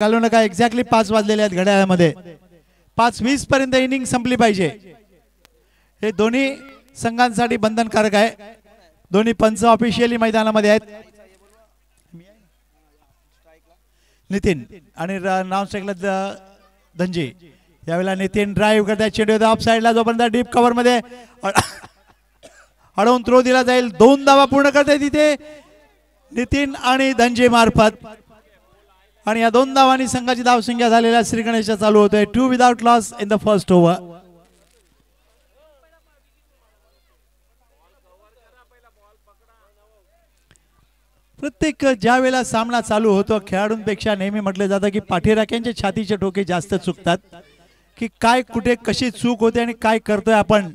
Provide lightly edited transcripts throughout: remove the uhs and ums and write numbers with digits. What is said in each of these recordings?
घालू नका. एक्झॅक्टली 5 वाजलेले आहेत घड्याळामध्ये. 5:20 पर्यंत इनिंग संपली पाहिजे. हे दोन्ही संघांसाठी बंधनकारक आहे. दोन्ही पंच ऑफिशियली मैदानामध्ये आहेत. नितीन आणि नाव स्ट्राईकला धनजी. यावेळेला नितीन ड्राईव्ह करताय. चेंडू ऑफ साइडला जोपर्यंत डीप कव्हर मध्ये अडवून थ्रो दिला जाईल. 2 धावा पूर्ण करताय तिथे नितीन आणि धनजी मार्फत. आणि या 2 धावांनी संघाची धावसंख्या झालेल्या श्री गणेशचा चालू होतोय. 2 without loss in the first over. प्रत्येक ज्या वेळेला सामना चालू होतो खेळाडूंपेक्षा नेहमी म्हटलं जातं की पाठीराख्यांच्या छातीचे ठोके जास्त चुकतात. की काय कुठे कशी चूक होते आणि काय करतोय आपण.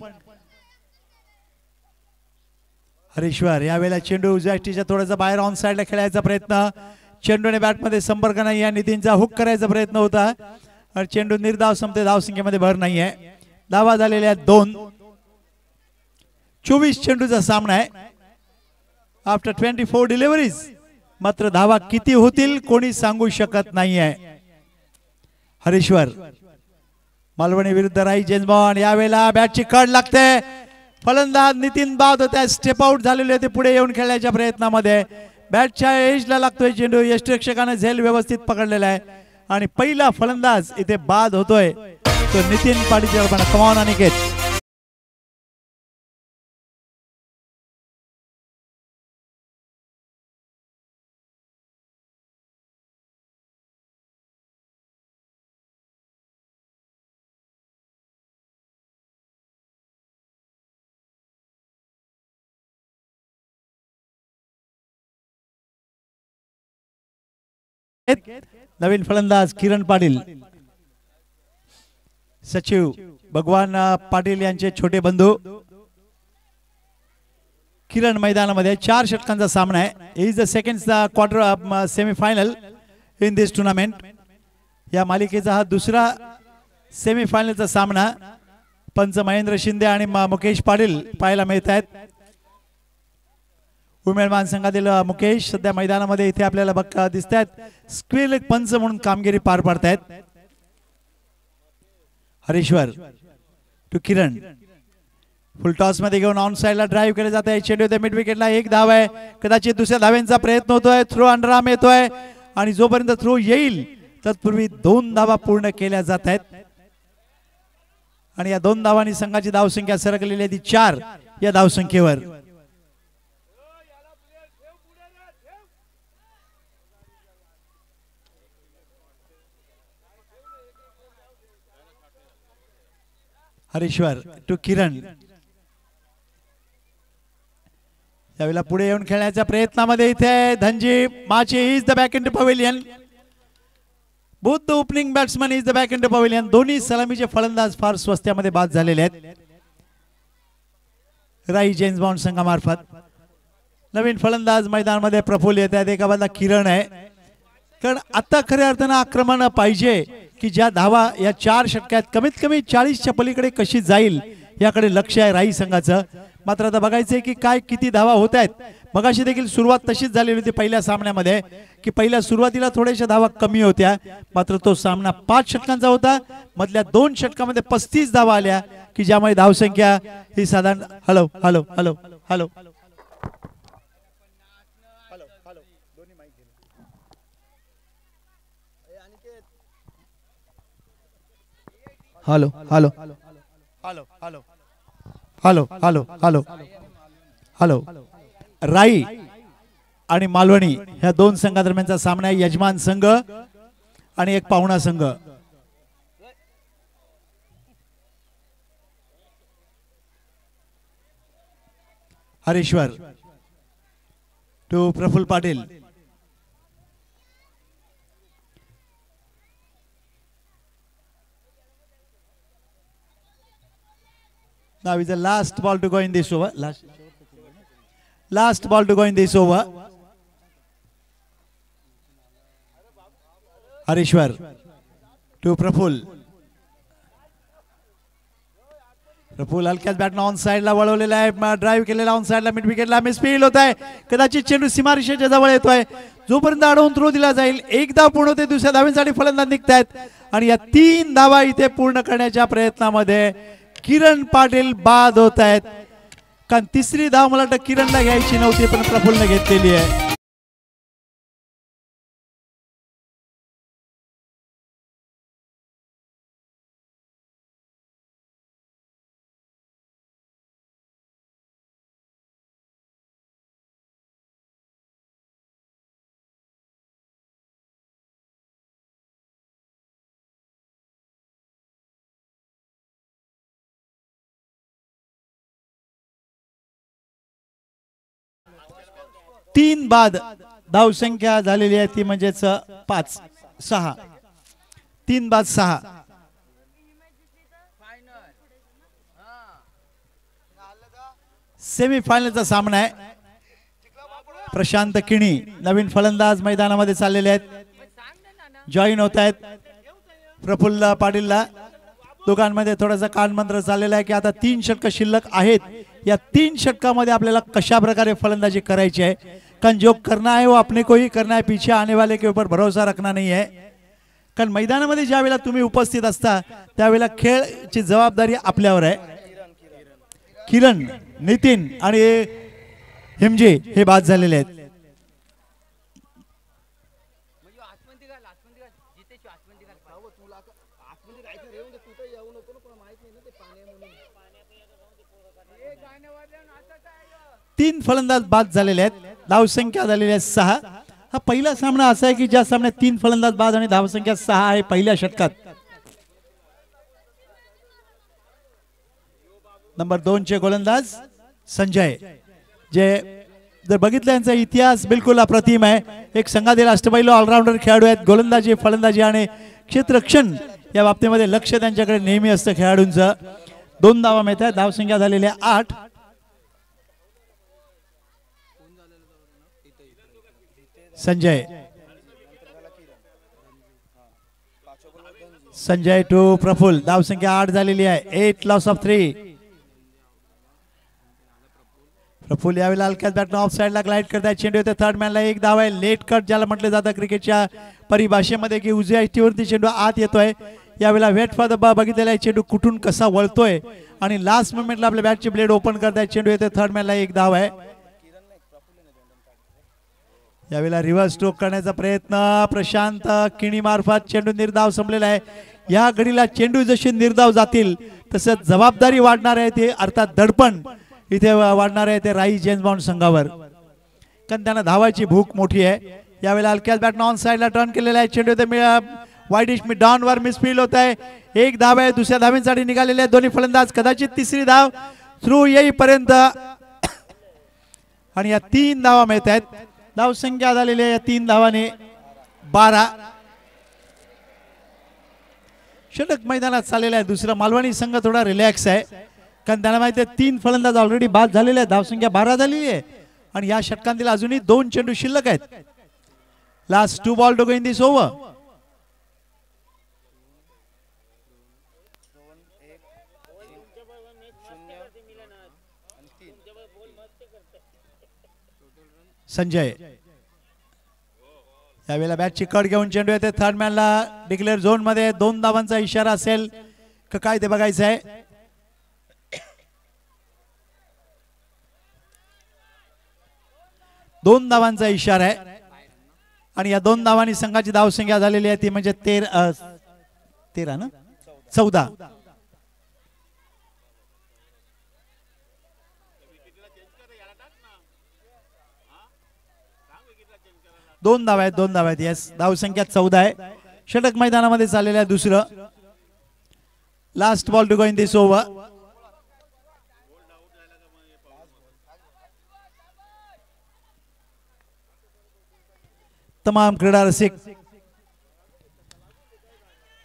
हरीश्वर यावेळेला चेंडू उजव्या थोडासा बाहेर ऑन साइडला खेळायचा प्रयत्न. चेंडूने बॅटमध्ये संपर्क नाही. या नितीनचा हुक करायचा प्रयत्न होता. आणि चेंडू निर्धाव संपते. धावसंख्येमध्ये भर नाहीये. धावा झालेल्या 2. 24 चेंडूचा सामना आहे. After 24 deliveries. मात्र धावा किती होतील कोणी सांगू शकत नाहीये. हरीश्वर मालवणी विरुद्ध राई जेन्सबॉन. यावेळेला बॅटची कड लागते. फलंदाज नितीन बाद होते. स्टेप आउट झालेले ते पुढे येऊन खेळण्याच्या प्रयत्नामध्ये. बॅटच्या एजला लागतोय चेंडू. यष्टिरक्षकाने झेल व्यवस्थित पकडलेला आहे. आणि पहिला फलंदाज इथे बाद होतोय तो नितीन पाटील. कमॉन अनिकेत. नवीन फलंदाज किरण पाटील. सचिव भगवान पाटील यांचे छोटे बंधू. किरण मैदानामध्ये 4 षटकांचा सामना आहे. Is the second quarter semifinal in this tournament. या मालिकेचा हा दुसरा सेमीफायनलचा सामना पंच महेंद्र शिंदे आणि मुकेश पाटील पाहायला मिळत आहेत. उमेदवार संघातील मुकेश सध्या मैदानामध्ये इथे आपल्याला दिसत आहेत. स्क्रीन पंच म्हणून कामगिरी पार पाडतायत. Harishwar to Kiran. Full toss मध्ये घेऊन ऑन साइडला ड्राईव्ह केले जात आहे. चेंडू मिड विकेटला 1 धाव आहे. कदाचित दुसऱ्या धाव्यांचा प्रयत्न होतोय. थ्रो अंडरआर्म येतोय आणि जोपर्यंत थ्रो येईल तत्पूर्वी 2 धावा पूर्ण केल्या जात आहेत. आणि या 2 धावांनी संघाची धावसंख्या सरकलेली आहे ती 4 या धावसंख्येवर. हरीश्वर टू किरण. यावेळेला पुढे येऊन खेळण्याच्या प्रयत्नामध्ये इथे Dhanji Machi is the back in the pavilion. Both the opening batsman is the back in the pavilion. दोन्ही सलामीचे फलंदाज फार स्वस्त्यामध्ये बाद झालेले आहेत राई जेम्स संघामार्फत. नवीन फलंदाज मैदानामध्ये प्रफुल्ल येत आहेत. एका बाजूला किरण आहे. कारण आता खऱ्या अर्थानं आक्रमण पाहिजे की ज्या धावा या 4 षटकात कमीत कमी 40च्या पलीकडे कशी जाईल याकडे लक्ष आहे राई संघाचं. मात्र आता बघायचंय की काय किती धावा होत आहेत. मगाशी देखील सुरुवात तशीच झालेली होती पहिल्या सामन्यामध्ये की पहिल्या सुरुवातीला थोड्याशा धावा कमी होत्या. मात्र तो सामना 5 षटकांचा होता. मधल्या 2 षटकामध्ये 35 धावा आल्या की ज्यामुळे धावसंख्या ही साधारण hello hello hello hello hello hello hello hello hello hello hello hello. राई आणि मालवणी ह्या 2 संघादरम्यानचा सामना आहे. यजमान संघ आणि एक पाहुणा संघ. Harishwar to Praful Patil. Now is the last ball to go in this over. Last ball to go in this over. Harishwar to Praful. Praful हलक्याच बॅटनं ऑन साइडला वळवलेला आहे, ड्राईव्ह केलेला ऑन साइडला, मिड विकेटला मिसफील्ड होत आहे. कदाचित चेंडू सीमारेषेच्या जवळ येतोय, जोपर्यंत अडवून थ्रो दिला जाईल. एक धाव पूर्ण होते, दुसऱ्या धावेसाठी फलंदाज निघतायत आणि या 3 धावा इथे पूर्ण करण्याच्या प्रयत्नामध्ये किरण पाटील बाद होत आहेत. कारण तिसरी धाव मला वाटतं किरणला घ्यायची नव्हती, पण प्रफुल्लने घेतलेली आहे. तीन बाद धावसंख्या झालेली आहे ती म्हणजेच 5-6. 3 बाद 6. सेमीफायनलचा सामना आहे. प्रशांत किणी नवीन फलंदाज मैदानामध्ये चाललेले आहेत, जॉईन होत आहेत. प्रफुल्ल पाटीलला दोघांमध्ये थोडासा कानमंत्र चाललेला आहे की आता 3 षटक शिल्लक आहेत. या 3 षटकामध्ये आपल्याला कशा प्रकारे फलंदाजी करायची आहे, कारण जो करना है वो अपने को ही करना है, पीछे आने वाले के ऊपर भरोसा रखना नहीं है. कारण मैदानामध्ये ज्या वेळेला तुम्ही उपस्थित असता त्यावेळेला खेळची जबाबदारी आपल्यावर आहे. किरण, नितीन आणि हिमजी हे बाद झालेले आहेत. तीन फलंदाज बाद झालेले आहेत, धावसंख्या झालेली आहे 6. हा पहिला सामना असा आहे की ज्या सामन्यात 3 फलंदाज बाद आणि धावसंख्या 6 आहे पहिल्या षटकात. नंबर 2 चे गोलंदाज संजय, जे जर बघितलं यांचा इतिहास बिलकुल अप्रतिम आहे. एक संघातील अष्टपैलू ऑलराऊंडर खेळाडू आहेत. गोलंदाजी, फलंदाजी आणि क्षेत्ररक्षण या बाबतीमध्ये लक्ष त्यांच्याकडे नेहमी असतं खेळाडूंचं. 2 धावा मिळतात, धावसंख्या झालेली आहे 8. संजय टू प्रफुल्ल, धावसंख्या 8 झालेली आहे. 8 लॉस ऑफ 3. प्रफुल्ल यावेळेला हलक्याच बॅटनं ऑफ साइडला ग्लाइड करताय. चेंडू येते थर्ड मॅनला, 1 धाव आहे. लेट कट ज्याला म्हटलं जातं क्रिकेटच्या परिभाषेमध्ये की उजव्या इष्टीवरती चेंडू आत येतोय. यावेळेला वेट फॉर द बॉल बघितलेला आहे, चेंडू कुठून कसा वळतोय आणि लास्ट मोमेंटला आपल्या बॅटची ब्लेड ओपन करताय. चेंडू येते थर्ड मॅनला, 1 धाव आहे. यावेळेला रिव्हर्स स्ट्रोक करण्याचा प्रयत्न प्रशांत किणी मार्फत. चेंडू निर्धाव संपलेला आहे. या घडीला चेंडू जसे निर्धाव जातील तसं जबाबदारी वाढणार आहे, ते अर्थात दडपण इथे वाढणार आहे ते राई जेम्स बॉन्ड संघावर, कारण त्यांना धावाची भूक मोठी आहे. यावेळेला हलक्याच बॅटनं ऑन साइडला टर्न केलेला आहे. चेंडू वाईडिश मिड डाऊन वर मिसफील्ड होत आहे. 1 धाव आहे. दुसऱ्या धावेसाठी निघालेले आहेत दोन्ही फलंदाज. कदाचित तिसरी धाव थ्रू येईपर्यंत आणि या 3 धावा मिळत आहेत. धावसंख्या झालेली आहे या 3 धावाने 12. षटक मैदानात चाललेला आहे. दुसरा मालवणी संघ थोडा रिलॅक्स आहे, कारण त्यांना माहिती आहे 3 फलंदाज ऑलरेडी बाद झालेले आहेत. धावसंख्या 12 झालेली आहे आणि या षटकांतील अजूनही 2 चेंडू शिल्लक आहेत. Last 2 ball to go in this over. Sanjay यावेळेला बॅटची कट घेऊन चेंडू येते थर्ड मॅनला. डिक्लेअर झोन मध्ये 2 धावांचा इशारा असेल का काय ते बघायचं आहे. दोन धावांचा इशारा आहे आणि या 2 धावांनी संघाची धावसंख्या झालेली आहे ती म्हणजे 13 ना 14. 2 धावा आहेत, 2 धावा आहेत. यस, धावसंख्या 14 आहे. षटक मैदानामध्ये चाललेलं आहे दुसरं. Last ball to go in this over. तमाम क्रीडा रसिक,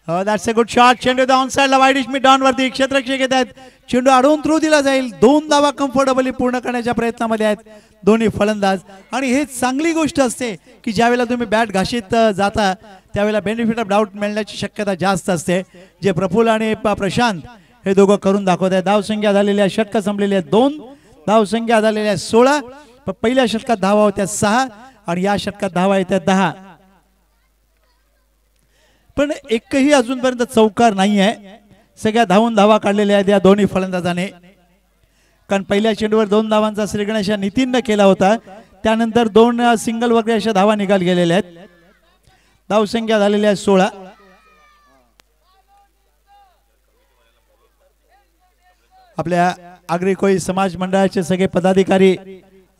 दॅट्स अ गुड शॉट. चेंडू ऑन साइडला वाईडिश मिड डाऊन वरती क्षेत्ररक्षक येत आहेत. चेंडू अडवून थ्रू दिला जाईल. 2 धावा कम्फर्टेबली पूर्ण करण्याच्या प्रयत्नामध्ये आहेत दोन्ही फलंदाज. आणि हे चांगली गोष्ट असते की ज्यावेळेला तुम्ही बॅट घाशीत जाता त्यावेळेला बेनिफिट ऑफ डाऊट मिळण्याची शक्यता जास्त असते. जे प्रफुल्ल आणि प्रशांत हे दोघं करून दाखवत आहे. धावसंख्या झालेल्या षटक संपलेली आहे 2, धावसंख्या झालेल्या 16. पहिल्या षटकात धावा होत्या 6 आणि या षटकात धावा येत्या 10. पण एकही अजूनपर्यंत चौकार नाही आहे. सगळ्या धावून धावा काढलेल्या आहेत या दोन्ही फलंदाजाने. कारण पहिल्या चेंडूवर 2 धावांचा श्रीगणेश नितीनने केला होता. त्यानंतर 2 सिंगल वगैरे अशा धावा निकाल गेलेल्या आहेत. धावसंख्या झालेली आहे 16. आपल्या आगरी कोळी समाज मंडळाचे सगळे पदाधिकारी,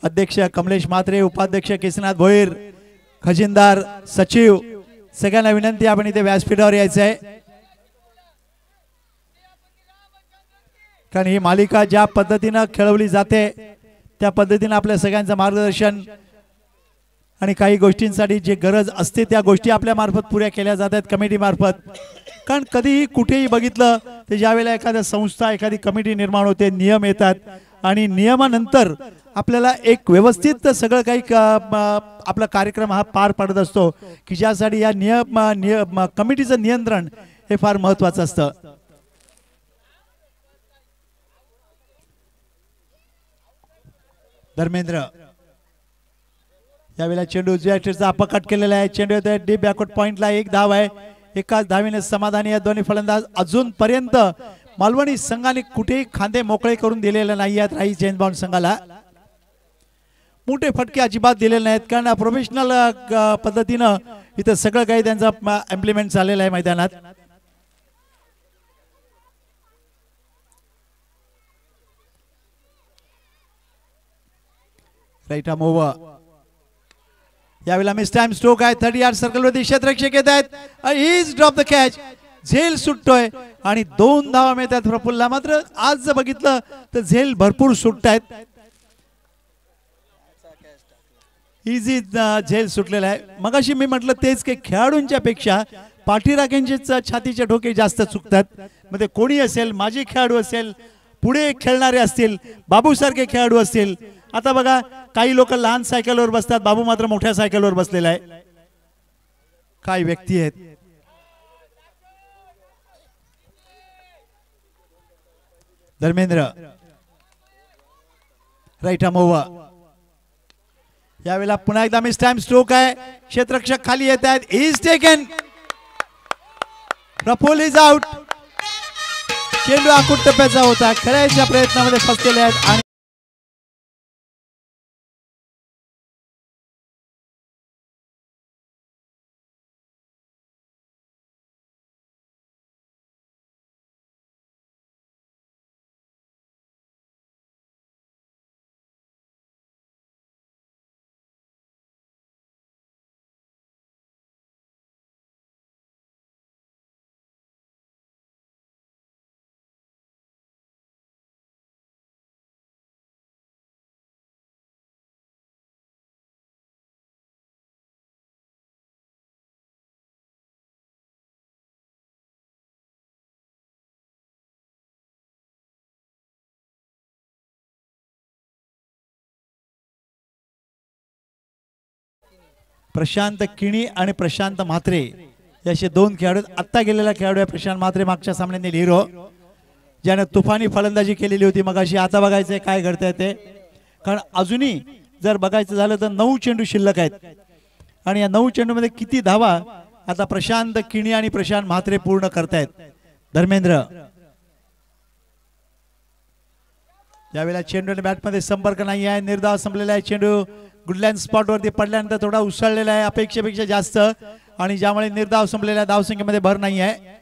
अध्यक्ष कमलेश म्हात्रे, उपाध्यक्ष केशनाथ भोईर, खजिनदार, सचिव, सगळ्यांना विनंती आपण इथे व्यासपीठावर यायचं आहे. कारण ही मालिका ज्या पद्धतीने खेळवली जाते त्या पद्धतीने आपल्या सगळ्यांचं मार्गदर्शन आणि काही गोष्टींसाठी जे गरज असते त्या गोष्टी आपल्या मार्फत पुऱ्या केल्या जातात कमिटी मार्फत. कारण कधीही कुठेही बघितलं तर ज्यावेळेला एखाद्या संस्था, एखादी कमिटी निर्माण होते, नियम येतात आणि नियमानंतर आपल्याला एक व्यवस्थित सगळं काही आपला कार्यक्रम हा पार पडत असतो की ज्यासाठी या कमिटीचं नियंत्रण हे फार महत्त्वाचं असतं. धर्मेंद्र यावेळेला चेंडू उजव्या स्टेटचा अपकट केलेला आहे. चेंडू येतोय डीप बॅकवर्ड पॉइंटला. 1 धाव आहे. एकाच धावीने समाधानी या दोन्ही फलंदाज. अजूनपर्यंत मालवणी संघाने कुठेही खांदे मोकळे करून दिलेले नाही आहेत राही चेंज बाउंड संघाला. मोठे फटके अजिबात दिलेले नाहीत कारण प्रोफेशनल पद्धतीनं इथं सगळं काही त्यांचा इम्प्लिमेंट झालेलं आहे मैदानात. Right arm over. यावेळेला मिस टाइम स्ट्रोक आहे. 30 यार्ड सर्कलवरती क्षेत्ररक्षक येत आहेत. Is drop the catch. झेल सुटतोय आणि 2 धावा मिळतात प्रफुल्लला. मात्र आज जर बघितलं तर झेल भरपूर सुटतायत. इझी झेल सुटलेला आहे. मगाशी मी म्हटलं तेच की खेळाडूंच्या पेक्षा पाठीराख्यांचेच छातीचे ठोके जास्त चुकतात. मग ते कोणी असेल, माजी खेळाडू असेल, पुढे खेळणारे असतील, बाबू सारखे खेळाडू असतील. आता बघा काही लोक लहान सायकलवर बसतात, बाबू मात्र मोठ्या सायकलवर बसलेला आहे. काय व्यक्ती आहेत. Dharmendra right arm over. यावेळेला पुन्हा एकदा मिस टाइम स्ट्रोक आहे. क्षेत्ररक्षक खाली येत आहेत. Is taken. Praful is out. चेंडू आखूड टप्प्याचा होता. खेळायच्या प्रयत्नामध्ये फसलेले आहेत आणि प्रशांत किणी आणि प्रशांत म्हात्रे याचे 2 खेळाडू. आत्ता गेलेला खेळाडू आहे प्रशांत म्हात्रे, मागच्या सामन्यातील हिरो, ज्याने तुफानी फलंदाजी केलेली होती मगाशी. आता बघायचंय काय घडतंय ते. कारण अजूनही जर बघायचं झालं तर 9 चेंडू शिल्लक आहेत आणि या 9 चेंडूमध्ये किती धावा आता प्रशांत किणी आणि प्रशांत म्हात्रे पूर्ण करतायत. धर्मेंद्र यावेळेला चेंडू बॅटमध्ये संपर्क नाही आहे. निर्धाव संपलेला आहे. चेंडू गुडलँड स्पॉट वरती पडल्यानंतर थोडा उसळलेला आहे अपेक्षेपेक्षा जास्त आणि ज्यामुळे निर्धाव संपलेल्या धावसंख्येमध्ये भर नाही आहे.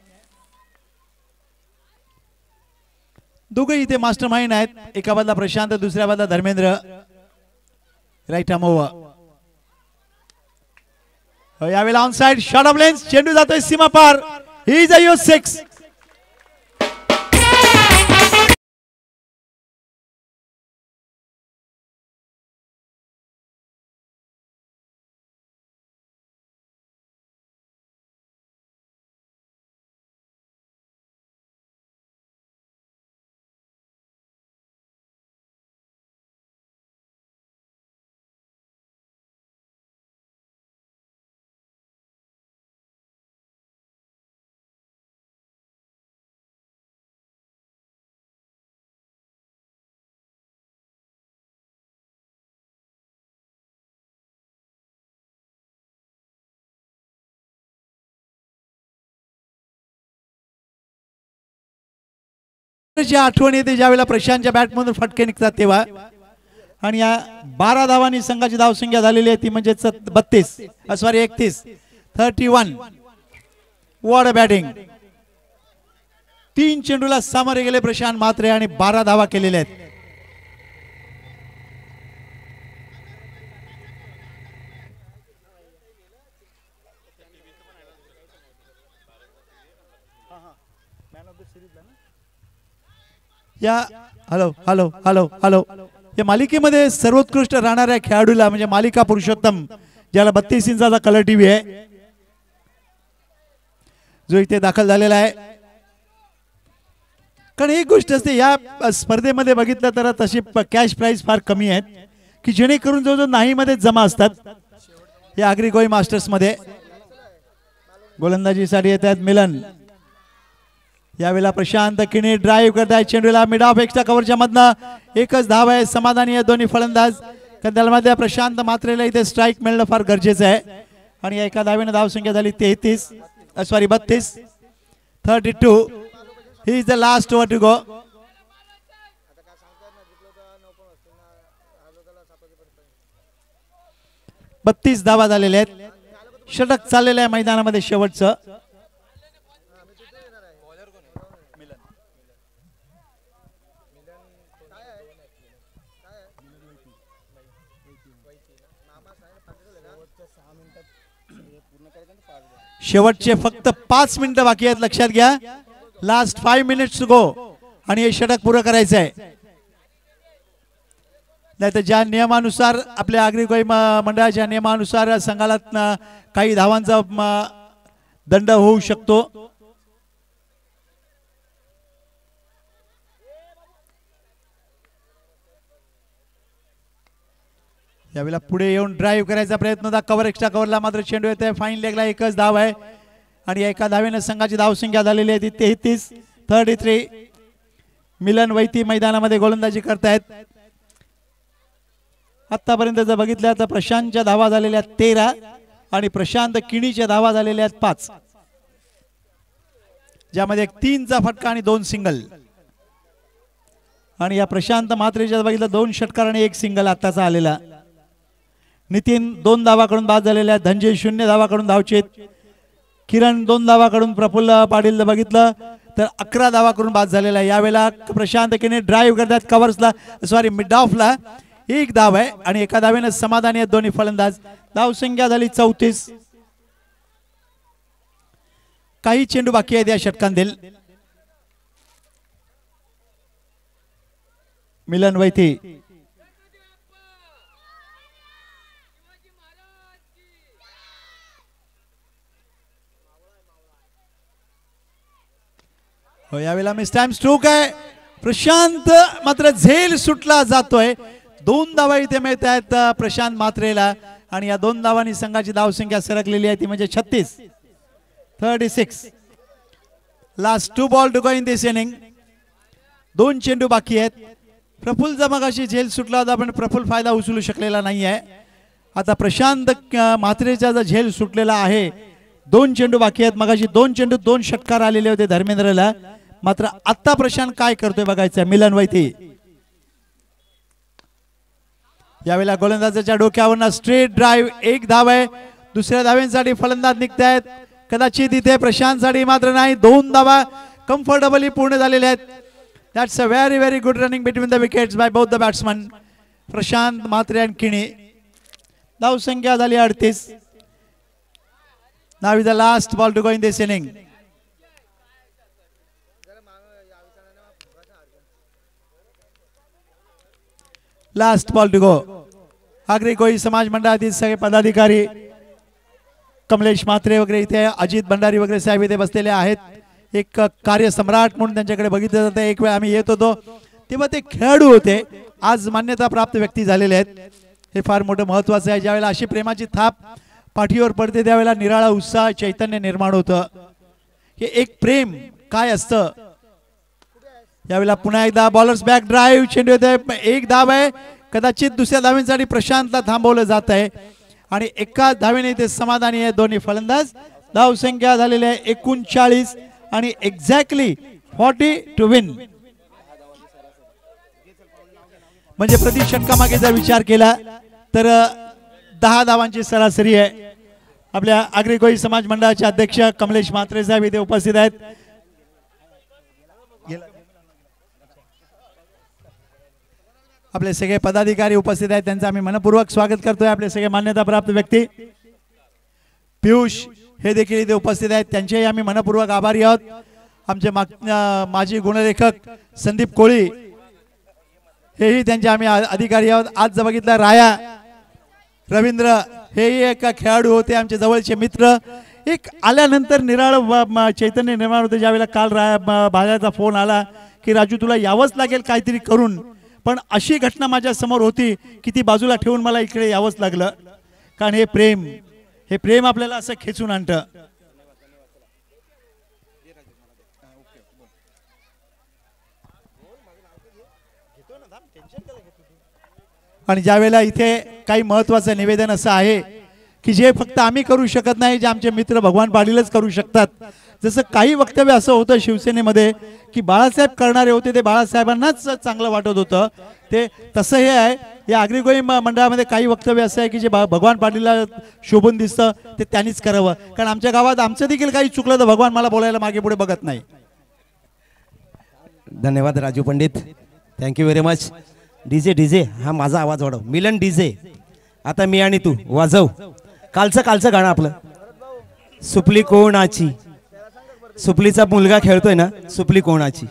दोघे इथे मास्टर माइंड आहेत. एका बाजूला प्रशांत, दुसऱ्या बाजूला धर्मेंद्र. Right arm over. यावेळेला on side shot off lens. चेंडू जातोय सीमा पार. He is a use 6. जी आठवण येते ज्यावेळेला प्रशांतच्या बॅटमधून फटके निघतात तेव्हा. आणि या 12 धावांनी संघाची धावसंख्या झालेली आहे ती म्हणजे 32 सॉरी 31 31. What a batting. 3 चेंडूला सामोरे गेले प्रशांत म्हात्रे आणि 12 धावा केलेल्या आहेत. या हॅलो हॅलो हॅलो हॅलो या मालिकेमध्ये सर्वोत्कृष्ट राहणाऱ्या खेळाडूला म्हणजे मालिका पुरुषोत्तम ज्याला 32 इंचाचा कलर टीव्ही आहे जो इथे दाखल झालेला आहे. कारण एक गोष्ट असते या स्पर्धेमध्ये बघितलं तर तशी कॅश प्राइज फार कमी आहेत की जेणेकरून जो नाही मध्ये जमा असतात. या आगरी गोई मास्टर्स मध्ये गोलंदाजीसाठी येत आहेत मिलन. यावेळेला प्रशांत किणी ड्राईव्ह करतायत चेंडूला मिड ऑफ एक्स्ट्रा कव्हरच्या मधनं एकच धाव आहे. समाधानी आहे दोन्ही फलंदाज. त्यामध्ये प्रशांत म्हात्रेला इथे स्ट्राईक मिळणं फार गरजेचं आहे. आणि एका धावेने धावसंख्या झाली 32 sorry 32 32. He is the last over to go. बत्तीस धावा झालेल्या आहेत. षटक चाललेलं आहे मैदानामध्ये शेवटचं. शेवटचे फक्त 5 मिनिटं बाकी आहेत लक्षात घ्या. लास्ट 5 मिनिट्स टू गो आणि हे षटक पुरं करायचं आहे. नाहीतर ज्या नियमानुसार आपल्या आगरी गोई मंडळाच्या नियमानुसार संघाला काही धावांचा दंड होऊ शकतो. यावेळेला पुढे येऊन ड्राईव्ह करायचा प्रयत्न होता. कव्हर एक्स्ट्रा कव्हरला मात्र चेंडू येतोय. फाईन लेगला एकच धाव आहे आणि एका धावेने संघाची धावसंख्या झालेली आहे ती 33 33. मिलन वैती मैदानामध्ये गोलंदाजी करतायत. आतापर्यंत जर बघितलं तर प्रशांतच्या धावा झालेल्या 13 आणि प्रशांत किणीच्या धावा झालेल्या 5 ज्यामध्ये एक 3चा फटका आणि 2 सिंगल. आणि या प्रशांत म्हात्रेच्या बघितलं 2 षटकार आणि 1 सिंगल आताचा आलेला. नितीन 2 धावाकडून बाद झालेल्या. धनंजय 0 धावाकडून धावचेत. किरण 2 धावाकडून. प्रफुल्ल पाटील बघितलं तर 11 धावाकडून बाद झालेला आहे. यावेळेला प्रशांत किणी ड्राईव्ह करतात कव्हर्सला सॉरी मिड ऑफला. 1 धाव आहे आणि एका धावेने समाधानी आहेत दोन्ही फलंदाज. धावसंख्या झाली 34. काही चेंडू बाकी आहेत या षटकांतील. मिलन वैती यावेळेला मिस टाइम स्ट्रोक आहे. प्रशांत मात्र झेल सुटला जातोय. 2 धावा इथे मिळत आहेत प्रशांत म्हात्रेला आणि या 2 धावांनी संघाची धावसंख्या सरकलेली आहे ती म्हणजे 36 36. Last 2 ball to go in this inning. 2 चेंडू बाकी आहेत. प्रफुल्लचा मगाशी झेल सुटला होता पण प्रफुल्ल फायदा उचलू शकलेला नाही आहे. आता प्रशांत म्हात्रेचा जो झेल सुटलेला आहे 2 चेंडू बाकी आहेत. मगाशी 2 चेंडू 2 षटकार आलेले होते धर्मेंद्रला. मात्र आता प्रशांत काय करतोय बघायचं. मिलन वैती यावेळेला गोलंदाजाच्या डोक्यावरनं स्ट्रेट ड्राईव्ह 1 धाव आहे. दुसऱ्या धावेसाठी फलंदाज निघतायत. कदाचित इथे प्रशांतसाठी मात्र नाही. 2 धावा कम्फर्टेबली पूर्ण झालेल्या आहेत. That's a very very good running between the wickets by both the batsman Prashant Mhatre आणि किणी. धावसंख्या झाली 38. Now is the last ball to go in this inning. Last ball to go. Agari गोई समाज मंडळातील सगळे पदाधिकारी कमलेश म्हात्रे वगैरे इथे अजित भंडारी वगैरे साहेब इथे बसलेले आहेत. एक कार्यसम्राट म्हणून त्यांच्याकडे बघितलं जातं. एक वेळ आम्ही येत होतो तेव्हा ते खेळाडू होते. आज मान्यता प्राप्त व्यक्ती झालेले आहेत. हे फार मोठं महत्वाचं आहे. ज्यावेळेला अशी प्रेमाची थाप पाठीवर पडते त्यावेळेला निराळा उत्साह चैतन्य निर्माण होतं. हे एक प्रेम काय असतं. यावेळेला पुन्हा एकदा बॉलर्स बॅक ड्राईव्ह चेंडू येतोय. 1 धाव आहे. कदाचित दुसऱ्या धावेसाठी प्रशांतला थांबवलं जात आहे आणि एका धावेने इथे समाधानी आहे दोन्ही फलंदाज. धावसंख्या झालेली आहे 39 आणि एक्झॅक्टली 40 टू विन. म्हणजे प्रति षटकामागे जर विचार केला तर 10 धावांची सरासरी आहे। आपल्या आगरी कोळी समाज मंडळाचे अध्यक्ष कमलेश म्हात्रे साहेब इथे उपस्थित आहेत। आपले सगळे पदाधिकारी उपस्थित आहेत, त्यांचं आम्ही मनपूर्वक स्वागत करतोय। आपले सगळे मान्यता प्राप्त व्यक्ती पियुष हे देखील इथे उपस्थित आहेत, त्यांचेही आम्ही मनपूर्वक आभारी आहोत। आमचे माजी गुणलेखक संदीप कोळी हेही त्यांचे आम्ही अधिकारी आहोत। आज जर बघितलं राया रवींद्र हेही एक खेळाडू होते, आमचे जवळचे मित्र। एक आल्यानंतर निराळ चैतन्य निर्माण होते। ज्यावेळेला काल भाज्याचा फोन आला की राजू तुला यावंच लागेल काहीतरी करून, पण अशी घटना माझ्या समोर होती की ती बाजूला ठेवून मला इकडे यावंच लागलं, कारण हे प्रेम आपल्याला असं खेचून आणतं। आणि ज्यावेळेला इथे काही महत्त्वाचं निवेदन असं आहे की जे फक्त आम्ही करू शकत नाही, जे आमचे मित्र भगवान पाटीलच करू शकतात। जसं काही वक्तव्य असं होतं शिवसेनेमध्ये की बाळासाहेब करणारे होते, ते बाळासाहेबांनाच चांगलं वाटत होतं, ते तसं हे आहे। या आगरी कोळी मंडळामध्ये काही वक्तव्य असं आहे की जे भगवान पाटीलला शोभून दिसतं ते त्यांनीच करावं, कारण आमच्या गावात आमचं देखील काही चुकलं तर भगवान मला बोलायला मागे पुढे बघत नाही। धन्यवाद Raju Pandit, thank you very much. DJ हा माझा आवाज वाढव। मिलन डीजे आता मी आणि तू वाजव कालचं गाणं आपलं, सुपली कोणाची, सुपलीचा मुलगा खेळतोय ना, सुपली कोणाची,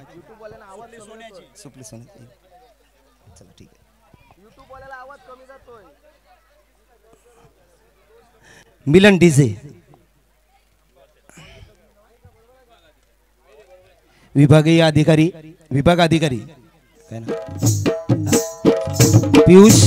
सुपली सोन्याची। चला ठीक आहे, मिलन डीजे विभाग अधिकारी काय ना पियुष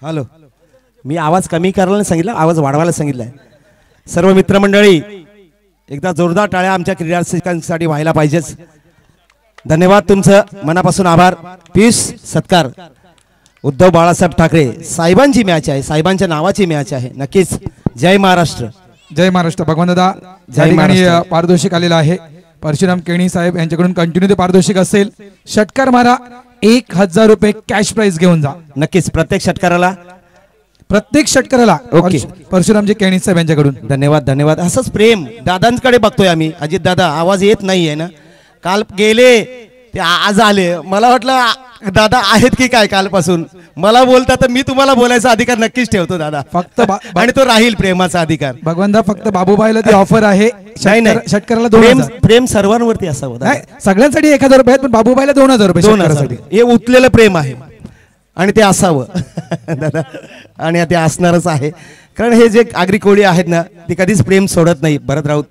हॅलो, मी आवाज कमी करायला नाही सांगितलं, आवाज वाढवायला सांगितलंय। सर्व मित्रमंडळी एकदा जोरदार टाळ्या आमच्या क्रीडा रसिकांसाठी व्हायला पाहिजेच। धन्यवाद, तुमचं मनापासून आभार। पीस सत्कार उद्धव बाळासाहेब ठाकरे साहेबांची मॅच आहे, साहेबांच्या नावाची मॅच आहे। नक्कीच जय महाराष्ट्र, जय महाराष्ट्र। भगवान दादा जय महाराष्ट्र पारितोषिक आलेला आहे परशुराम केणी साहेब यांच्याकडून, कंटिन्यू ते पारितोषिक असेल। षटकार मारा 1000 रुपये कॅश प्राइज घेऊन जा। नक्कीच प्रत्येक षटकाराला ओके परशुरामजी केणी साहेब यांच्याकडून धन्यवाद। असंच प्रेम दादांकडे बघतोय आम्ही। अजित दादा आवाज येत नाहीये ना, काल गेले ते आज आले, मला वाटलं दादा आहेत की काय कालपासून। मला बोलता तर मी तुम्हाला बोलायचा अधिकार नक्कीच ठेवतो दादा, फक्त आणि तो राहील प्रेमाचा अधिकार। भगवंता फक्त बाबूबाईला ती ऑफर आहे, षटकाराला 2000। प्रेम सर्वांवरती असावं, सगळ्यांसाठी 1000 रुपये आहेत, पण बाबूबाईला 2000 रुपये षटकारासाठी। हे उतलेलं प्रेम आहे आणि ते असावं दादा, आणि ते असणारच आहे, कारण हे जे आगरी कोळी आहेत ना ते कधीच प्रेम सोडत नाही। भरत राऊत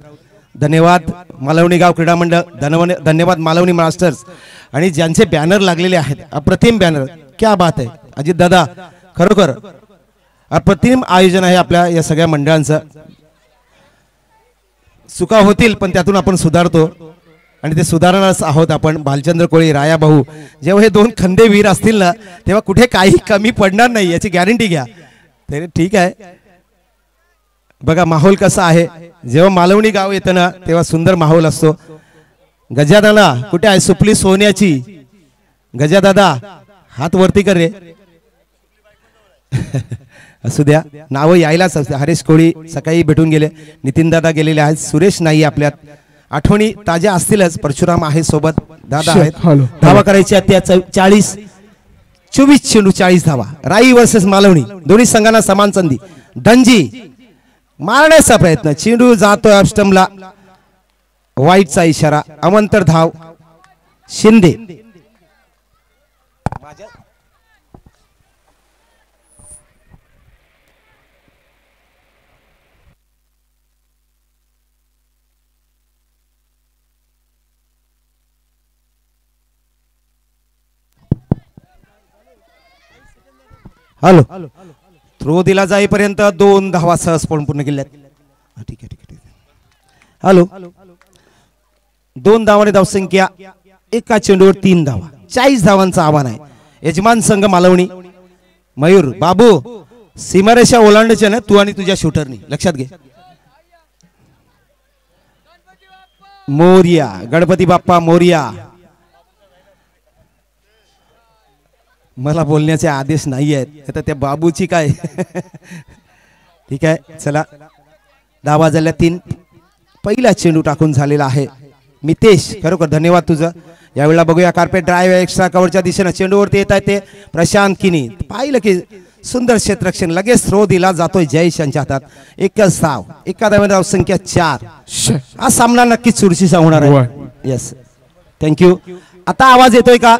धन्यवाद, मालवणी गाव क्रीडा मंडळ धन्यवाद, मालवणी मास्टर्स, आणि ज्यांचे बॅनर लागलेले आहेत अप्रतिम बॅनर, क्या बात आहे अजित दादा, खरोखर अप्रतिम आयोजन आहे आपल्या या सगळ्या मंडळांचं। चुका होतील पण त्यातून आपण सुधारतो, आणि ते सुधारणारच आहोत आपण। भालचंद्र कोळी, राया भाऊ, जेव्हा हे 2 खंदे वीर असतील ना तेव्हा कुठे काही कमी पडणार नाही याची गॅरंटी घ्या। तरी ठीक आहे, बघा माहोल कसा आहे। जेव्हा मालवणी गाव येतं ना तेव्हा सुंदर माहोल असतो। गजादादा कुठे आहे, सुपली सोन्याची, गजादादा हात वरती कर रे, असू द्या, नावं यायलाच असते. हरेश कोळी सकाळी भेटून गेले, नितीन दादा गेलेले आहेत, सुरेश नाही आपल्यात. आठवणी ताज्या असतीलच. परशुराम आहे सोबत, दादा आहेत. धावा करायची त्या 40 24 चेंडू 40 धावा. राई वर्सेस मालवणी, दोन्ही संघांना समान संधी. धनजी मारण्याचा प्रयत्न, चेंडू जातोय ऑफस्टंपला, वाईटचा इशारा. अवंतर धाव शिंदे. हॅलो, थ्रो दिला जाईपर्यंत 2 धावा सहज पूर्ण केल्यात. ठीक आहे, ठीक आहे. हॅलो, 2 धावाने धावसंख्या, एका चेंडूवर 3 धावा. 40 धावांचं आव्हान आहे. यजमान संघ मालवणी. मयूर बाबू, सीमारेषा ओलांडायच्या ना तू आणि तुझ्या शूटरनी, लक्षात घे. मोर्या, गणपती बाप्पा मोर्या. मला बोलण्याचे आदेश नाही आहेत, आता त्या बाबूची काय. ठीक आहे, चला. धावा झाल्या 3. पहिला चेंडू टाकून झालेला आहे. मितेश, खरोखर धन्यवाद तुझं. यावेळेला बघूया कार्पेट ड्राईव्ह एक्स्ट्रा कव्हरच्या दिशेने चेंडूवरती येत आहे ते प्रशांत किनी. पाहिलं की सुंदर क्षेत्ररक्षण, लगेच थ्रो दिला जातोय जयेश यांच्या हातात. एकच धाव, एका धावेने धावसंख्या 4. हा सामना नक्कीच चुरशीचा होणार आहे. Yes, thank you. आता आवाज येतोय का?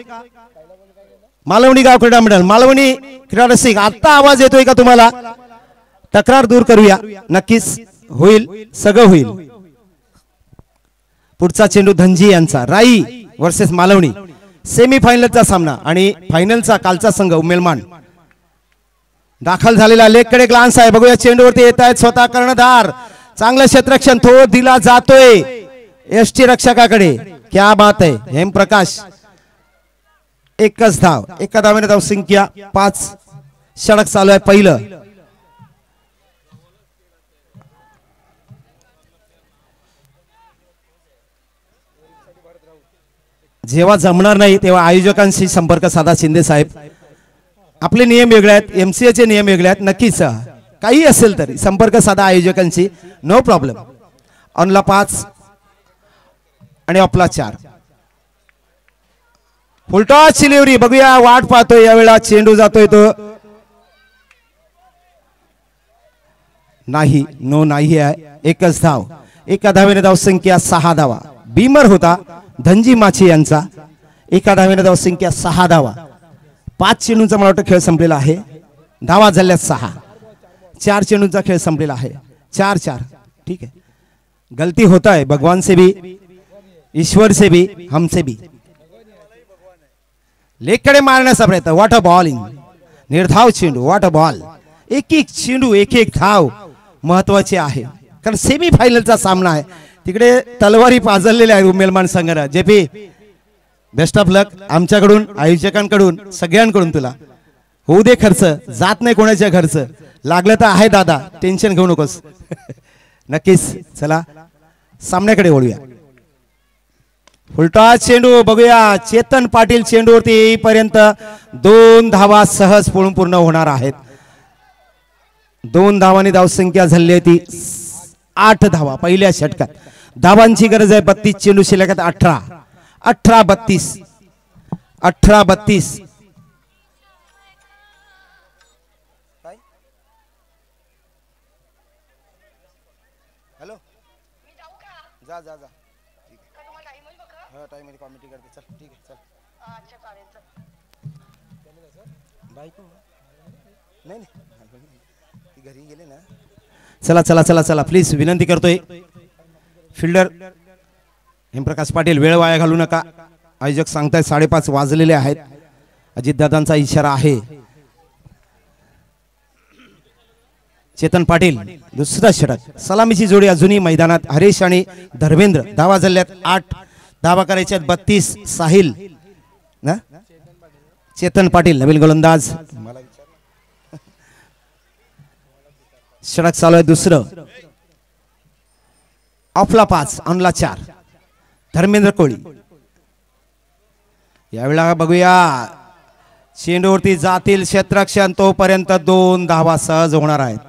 मालवणी गाव क्रीडा मंडळ, मालवणी क्रीडा रसिक, आता आवाज येतोय का तुम्हाला? तक्रार दूर करूया, नक्कीच होईल, सगळं होईल. पुढचा चेंडू धनजी यांचा. राई वर्सेस मालवणी, सेमीफायनलचा सामना आणि फायनलचा कालचा संघ उमेलमान दाखल झालेला. लेगकडे ग्लान्स आहे, बघूया चेंडूवरती येत आहेत स्वतः कर्णधार. चांगलं क्षेत्ररक्षण, थोड दिला जातोय एसटी रक्षकाकडे. क्या बात आहे हेमप्रकाश. एकच धाव, एका धावेने धावसंख्या 5. षटक चालू आहे पहिलं. जेव्हा जमणार नाही तेव्हा आयोजकांशी संपर्क साधा शिंदे साहेब. आपले नियम वेगळे आहेत, MCA चे नियम वेगळे आहेत. नक्कीच काही असेल तरी संपर्क साधा आयोजकांशी, नो प्रॉब्लेम. ऑनला 5 आणि ऑफला 4. फुलटॉस चिलिवरी, बघूया वाट पाहतोय यावेळेला. चेंडू जातोय तो नाही, नो नाही आहे. एकच धाव, एका धावेने धावसंख्या 6 धावा. बीमर होता धनजी माछी यांचा. एका धावेने धावसंख्या 6 धावा. 5 चेंडूंचा मला वाटतं खेळ संपलेला आहे. धावा झाल्या 6. 4 चेंडूंचा खेळ संपलेला आहे. 4-4. ठीक है, गलती होता है भगवान से भी, ईश्वर से भी, हमसे भी. लेगकडे मारण्याचा प्रयत्न. व्हॉट अ बॉलिंग, निर्धाव चेंडू, व्हॉट अ बॉल. एक एक चेंडू, एक एक धाव महत्वाचे आहे, कारण सेमी फायनलचा सामना आहे. तिकडे तलवारी पाजळलेल्या आहे उमेलमान संघाला. जेपी, बेस्ट ऑफ लक आमच्याकडून, आयोजकांकडून, सगळ्यांकडून. तुला होऊ दे खर्च, जात नाही कोणाच्या खर्च. लागलं तर आहे दादा, टेन्शन घेऊ नकोस. नक्कीच. चला सामन्याकडे वळूया. फुलटॉस चेंडू, बघूया चेतन पाटील चेंडूवरती येईपर्यंत 2 धावा सहज पूर्ण होणार आहेत. 2 धावांनी धावसंख्या झाली ती 8 धावा पहिल्या षटकात. धावांची गरज आहे 32. चेंडू शिल्लक 18. 18-32. 18-32. हॅलो, जा जा जा. टाइम कॉमेडी करते. चल ठीक आहे, चल. अच्छा चालेल. बायको नाही ती घरी गेले ना. चला चला चला चला, प्लीज विनंती करतोय. फिल्डर हेमप्रकाश पाटील, वेळ वाया घालू नका. आयोजक सांगतायत 5:30 वाजलेले आहेत. अजितदादांचा इशारा आहे. चेतन पाटील दुसरा षटक. सलामीची जोडी अजूनही मैदानात. हरेश आणि धर्मेंद्र. धावा झाल्यात 8. धावा करायच्या 32. साहिल ना, चेतन पाटील नवीन गोलंदाज. षटक चालू आहे दुसरं. ऑफला 5, ऑनला 4. धर्मेंद्र कोळी. यावेळेला बघूया चेंडूवरती जातील क्षेत्ररक्षण, तोपर्यंत 2 धावा सहज होणार आहेत.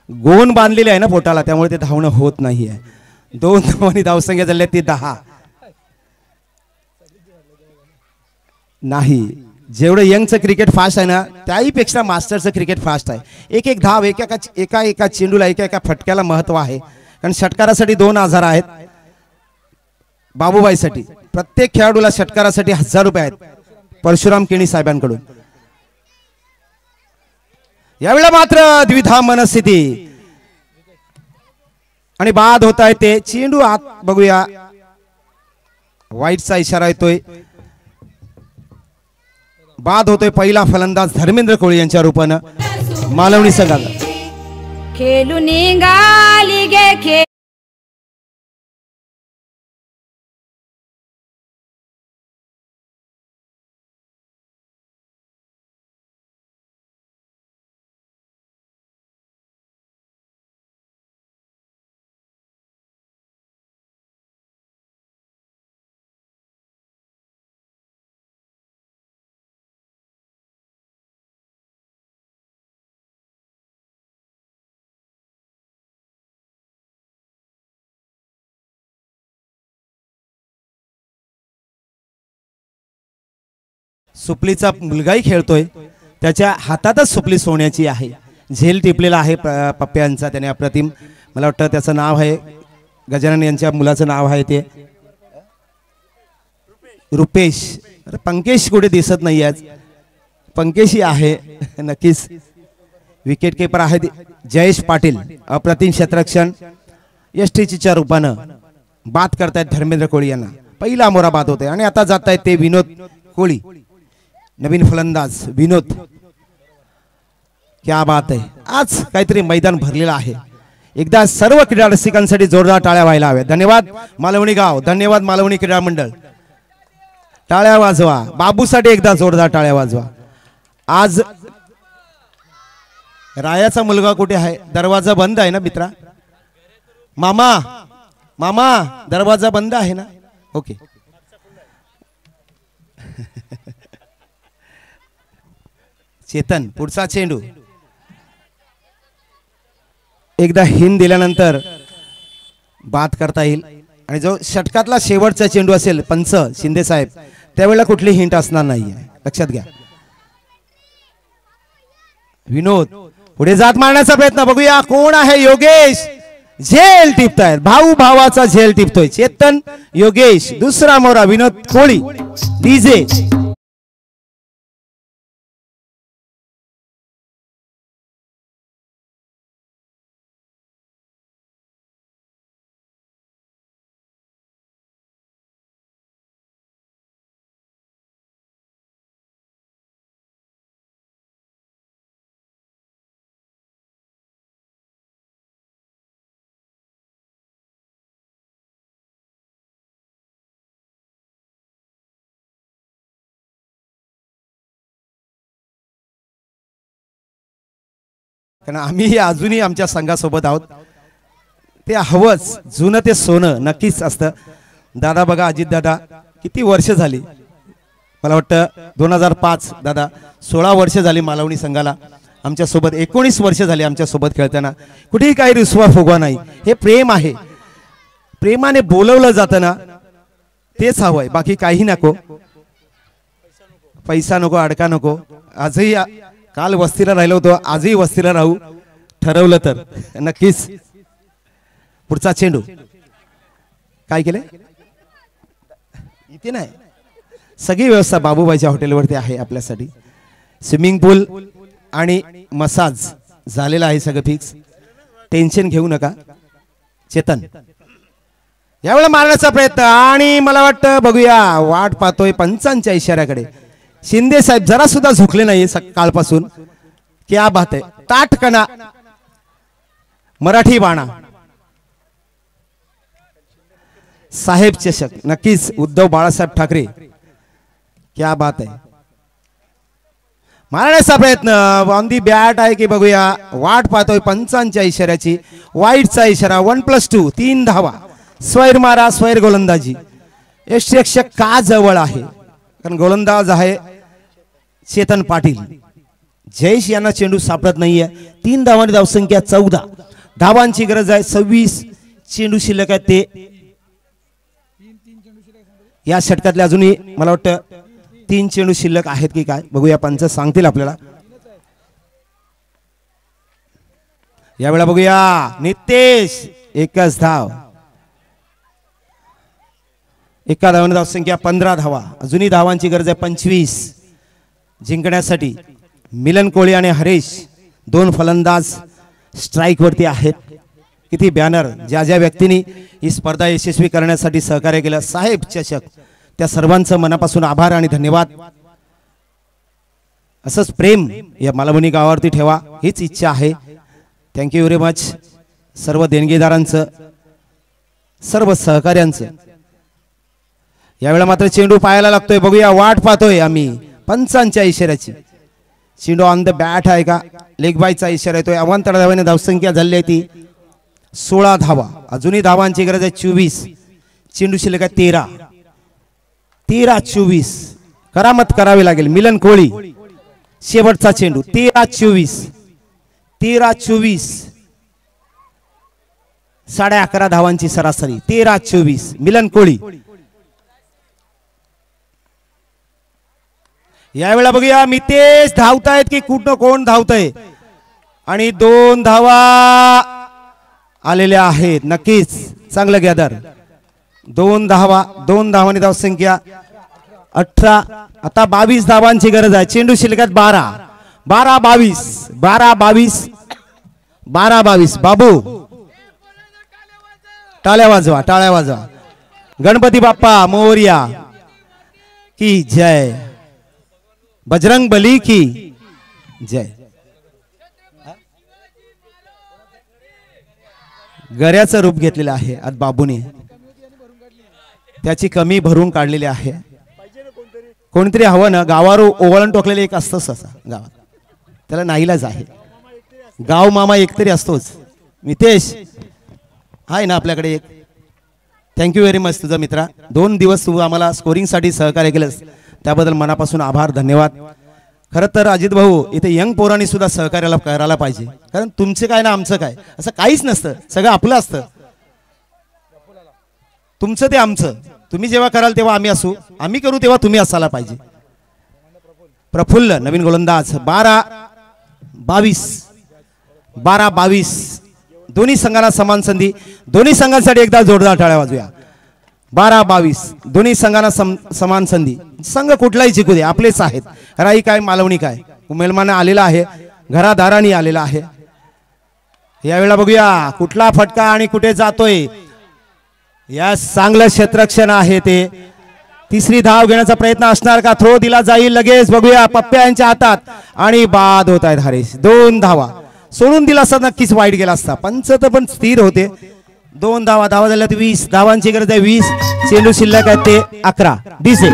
गोण बांधलेली आहे ना पोटाला, त्यामुळे ते धावणं होत नाहीये. 2 धावांनी धावसंख्या झाली ती 10 नाही. जेवढं यंगचं क्रिकेट फास्ट आहे ना, त्याहीपेक्षा मास्टरचं क्रिकेट फास्ट आहे. एक धाव एका एका चेंडूला एका फटक्याला महत्व आहे. कारण षटकारासाठी 2 आधार आहेत. बाबूबाईसाठी प्रत्येक खेळाडूला षटकारासाठी 1000 रुपये आहेत परशुराम केणी साहेबांकडून. यावेळेला मात्र द्विधा मनस्थिती आणि बाद होत आहे. ते चेंडू आत बघूया, वाईटचा इशारा येतोय. बाद होतोय. पहिला फलंदाज धर्मेंद्र कोळी यांच्या रूपानं मालवणी संघाला. खेळू निघाली गे सुपलीचा मुलगाही खेळतोय. त्याच्या हातातच सुपली सोन्याची आहे. झेल टिपलेला आहे पप्प्यांचा. त्याने अप्रतिम, मला वाटतं त्याचं नाव आहे, गजानन यांच्या मुलाचं नाव आहे ते रुपेश. पंकेश कुठे दिसत नाही आज. पंकेशही आहे नक्कीच. विकेट किपर आहे जयेश पाटील. अप्रतिम क्षेत्ररक्षण एसटीच्या रूपानं बाद करतायत धर्मेंद्र कोळी यांना. पहिला मोरा बाद होते आणि आता जात आहेत ते विनोद कोळी, नवीन फलंदाज विनोद. क्या बात आहे. आज काहीतरी मैदान भरलेलं आहे. एकदा सर्व क्रीडा रसिकांसाठी जोरदार टाळ्या व्हायला हव्या. धन्यवाद मालवणी गाव, धन्यवाद मालवणी क्रीडा मंडळ. टाळ्या वाजवा. बाबूसाठी एकदा जोरदार टाळ्या वाजवा. आज रायाचा मुलगा कुठे आहे? दरवाजा बंद आहे ना मित्रा? मामा मामा दरवाजा बंद आहे ना? ओके. चेतन पुढचा चेंडू एकदा हिंद दिल्यानंतर बाद करता येईल. आणि जो षटकातला शेवटचा चेंडू असेल पंच शिंदे साहेब, त्यावेळेला कुठली हिंट असणार नाही, लक्षात घ्या. विनोद पुढे जात मारण्याचा प्रयत्न. बघूया कोण आहे. योगेश झेल टिपतायत. भाऊ भावाचा झेल टिपतोय. चेतन योगेश. दुसरा मोरा विनोद कोळी. डीजे कारण आम्ही अजूनही आमच्या संघासोबत आहोत. ते हवंच. जुनं ते सोनं नक्कीच असतं. दादा बघा, अजित दादा किती वर्ष झाली, मला वाटतं 2005 दादा 16 वर्ष झाली मालवणी संघाला आमच्या सोबत. 19 वर्ष झाली आमच्या सोबत खेळताना. कुठेही काही रुसवा फुगवा नाही. हे प्रेम आहे. प्रेमाने बोलवलं जातं ना, तेच हवंय. बाकी काही नको. पैसा नको, अडका नको. आजही काल वस्तीला राहिलो होतो, आजही वस्तीला राहू ठरवलं तर नक्कीच. पुढचा चेंडू काय केलंय इथे नाही. सगळी व्यवस्था बाबूबाईच्या हॉटेलवरती आहे आपल्यासाठी. स्विमिंग पूल आणि मसाज झालेला आहे सगळं फिक्स. टेन्शन घेऊ नका. चेतन यावेळेला मारण्याचा प्रयत्न आणि मला वाटतं बघूया, वाट पाहतोय पंचांच्या इशाऱ्याकडे. शिंदे साहेब जरा सुद्धा झुकले नाही सकाळपासून. क्या बात आहे. ताटकणा मराठी बाणा. साहेब चषक नक्कीच उद्धव बाळासाहेब ठाकरे. क्या बात आहे. मारण्याचा प्रयत्न ऑन दी बॅट आहे की बघूया. वाट पाहतोय पंचांच्या इशाऱ्याची. वाईटचा इशारा. 1+2 3 धावा. स्वैर मारा, स्वैर गोलंदाजी. यष्टिरक्षक का जवळ आहे, कारण गोलंदाज आहे चेतन पाटील. जयेश यांना चेंडू सापडत नाहीये. 3 धावांची धावसंख्या 14. धावांची गरज आहे 26. चेंडू शिल्लक आहे ते या षटकातले अजूनही मला वाटतं 3 चेंडू शिल्लक आहेत की काय बघूया. पंच सांगतील आपल्याला. यावेळेला बघूया नितेश एकच धाव. एका धावाने धावसंख्या 15 धावा. अजूनही धावांची गरज आहे 25 जिंकण्यासाठी. मिलन कोळी आणि हरेश 2 फलंदाज स्ट्राईक वरती आहेत. किती बॅनर ज्या ज्या व्यक्तींनी ही स्पर्धा यशस्वी करण्यासाठी सहकार्य केलं. साहेब चषक त्या सर्वांचं मनापासून आभार आणि धन्यवाद. असंच प्रेम या मालवणी गावावरती ठेवा हीच इच्छा आहे. थँक्यू व्हेरी मच सर्व देणगीदारांचं सर्व सहकार्यांचं. यावेळेला मात्र चेंडू पाहायला लागतोय. बघूया वाट पाहतोय आम्ही पंचांच्या इशाऱ्याची. चेंडू ऑन द बॅट आहे का लेग बायचा इशारा येतोय. अवांतर धावाने धावसंख्या झाली आहे ती 16 धावा. अजूनही धावांची गरज आहे 24. चेंडू शिल्लक आहे 13. 13-24 करामत करावी लागेल. मिलन कोळी शेवटचा चेंडू 13-24. 13-24 11.5 धावांची सरासरी. 13-24 मिलन कोळी. यावेळेला बघूया मितेश धावतायत की कुठं कोण धावतय. आणि 2 धावा आलेल्या आहेत. नक्कीच चांगलं गॅदर. 2 धावा. 2 धावांनी धावसंख्या 18. आता 22 धावांची गरज आहे. चेंडू शिल्लक 12. 12-22 12-22 12-22. बाबू टाळ्या वाजवा टाळ्या वाजवा. गणपती बाप्पा मोरया की जय. बजरंग बली की जय. गऱ्याचं रूप घेतलेलं आहे आज बाबूने. त्याची कमी भरून काढलेली आहे. कोणतरी हवं ना. गावावर ओवाळून टोकलेलं एक असतंच असं गावात. त्याला नाईलाज आहे. गाव मामा एकतरी असतोच. मितेश आहे ना आपल्याकडे एक. थँक्यू व्हेरी मच तुझा मित्रा. 2 दिवस तू आम्हाला स्कोरिंगसाठी सहकार्य केलंस त्याबद्दल मनापासून आभार धन्यवाद. खरं तर अजित भाऊ इथे यंग पोरांनी सुद्धा सहकार्याला करायला पाहिजे. कारण तुमचं काय ना आमचं काय असं काहीच नसतं. सगळं आपलं असतं. तुमचं ते आमचं. तुम्ही जेव्हा कराल तेव्हा आम्ही असू. आम्ही करू तेव्हा तुम्ही असायला पाहिजे. प्रफुल्ल नवीन गोलंदाज. 12-22 12-22 दोन्ही संघांना समान संधी. दोन्ही संघांसाठी एकदा जोरदार टाळ्या वाजूया. 12-22 दोन्ही संघांना समान संधी. संघ कुठलाही जिंकू दे आपलेच आहेत. राई काय मालवणी काय उमेलमान आलेला आहे. घरादारांनी आलेला आहे. यावेळेला बघूया कुठला फटका आणि कुठे जातोय. या चांगलं क्षेत्ररक्षण आहे ते. 3री धाव घेण्याचा प्रयत्न असणार का. थ्रो दिला जाईल लगेच. बघूया पप्प्या यांच्या हातात आणि बाद होत आहेत हरीश. 2 धावा. सोडून दिला असता नक्कीच वाईट गेला असता. पंच तर पण स्थिर होते. 2 धावा. धावा झाल्या 20. धावांची गरज आहे 20. चेंडू शिल्लक आहे ते 11. DJ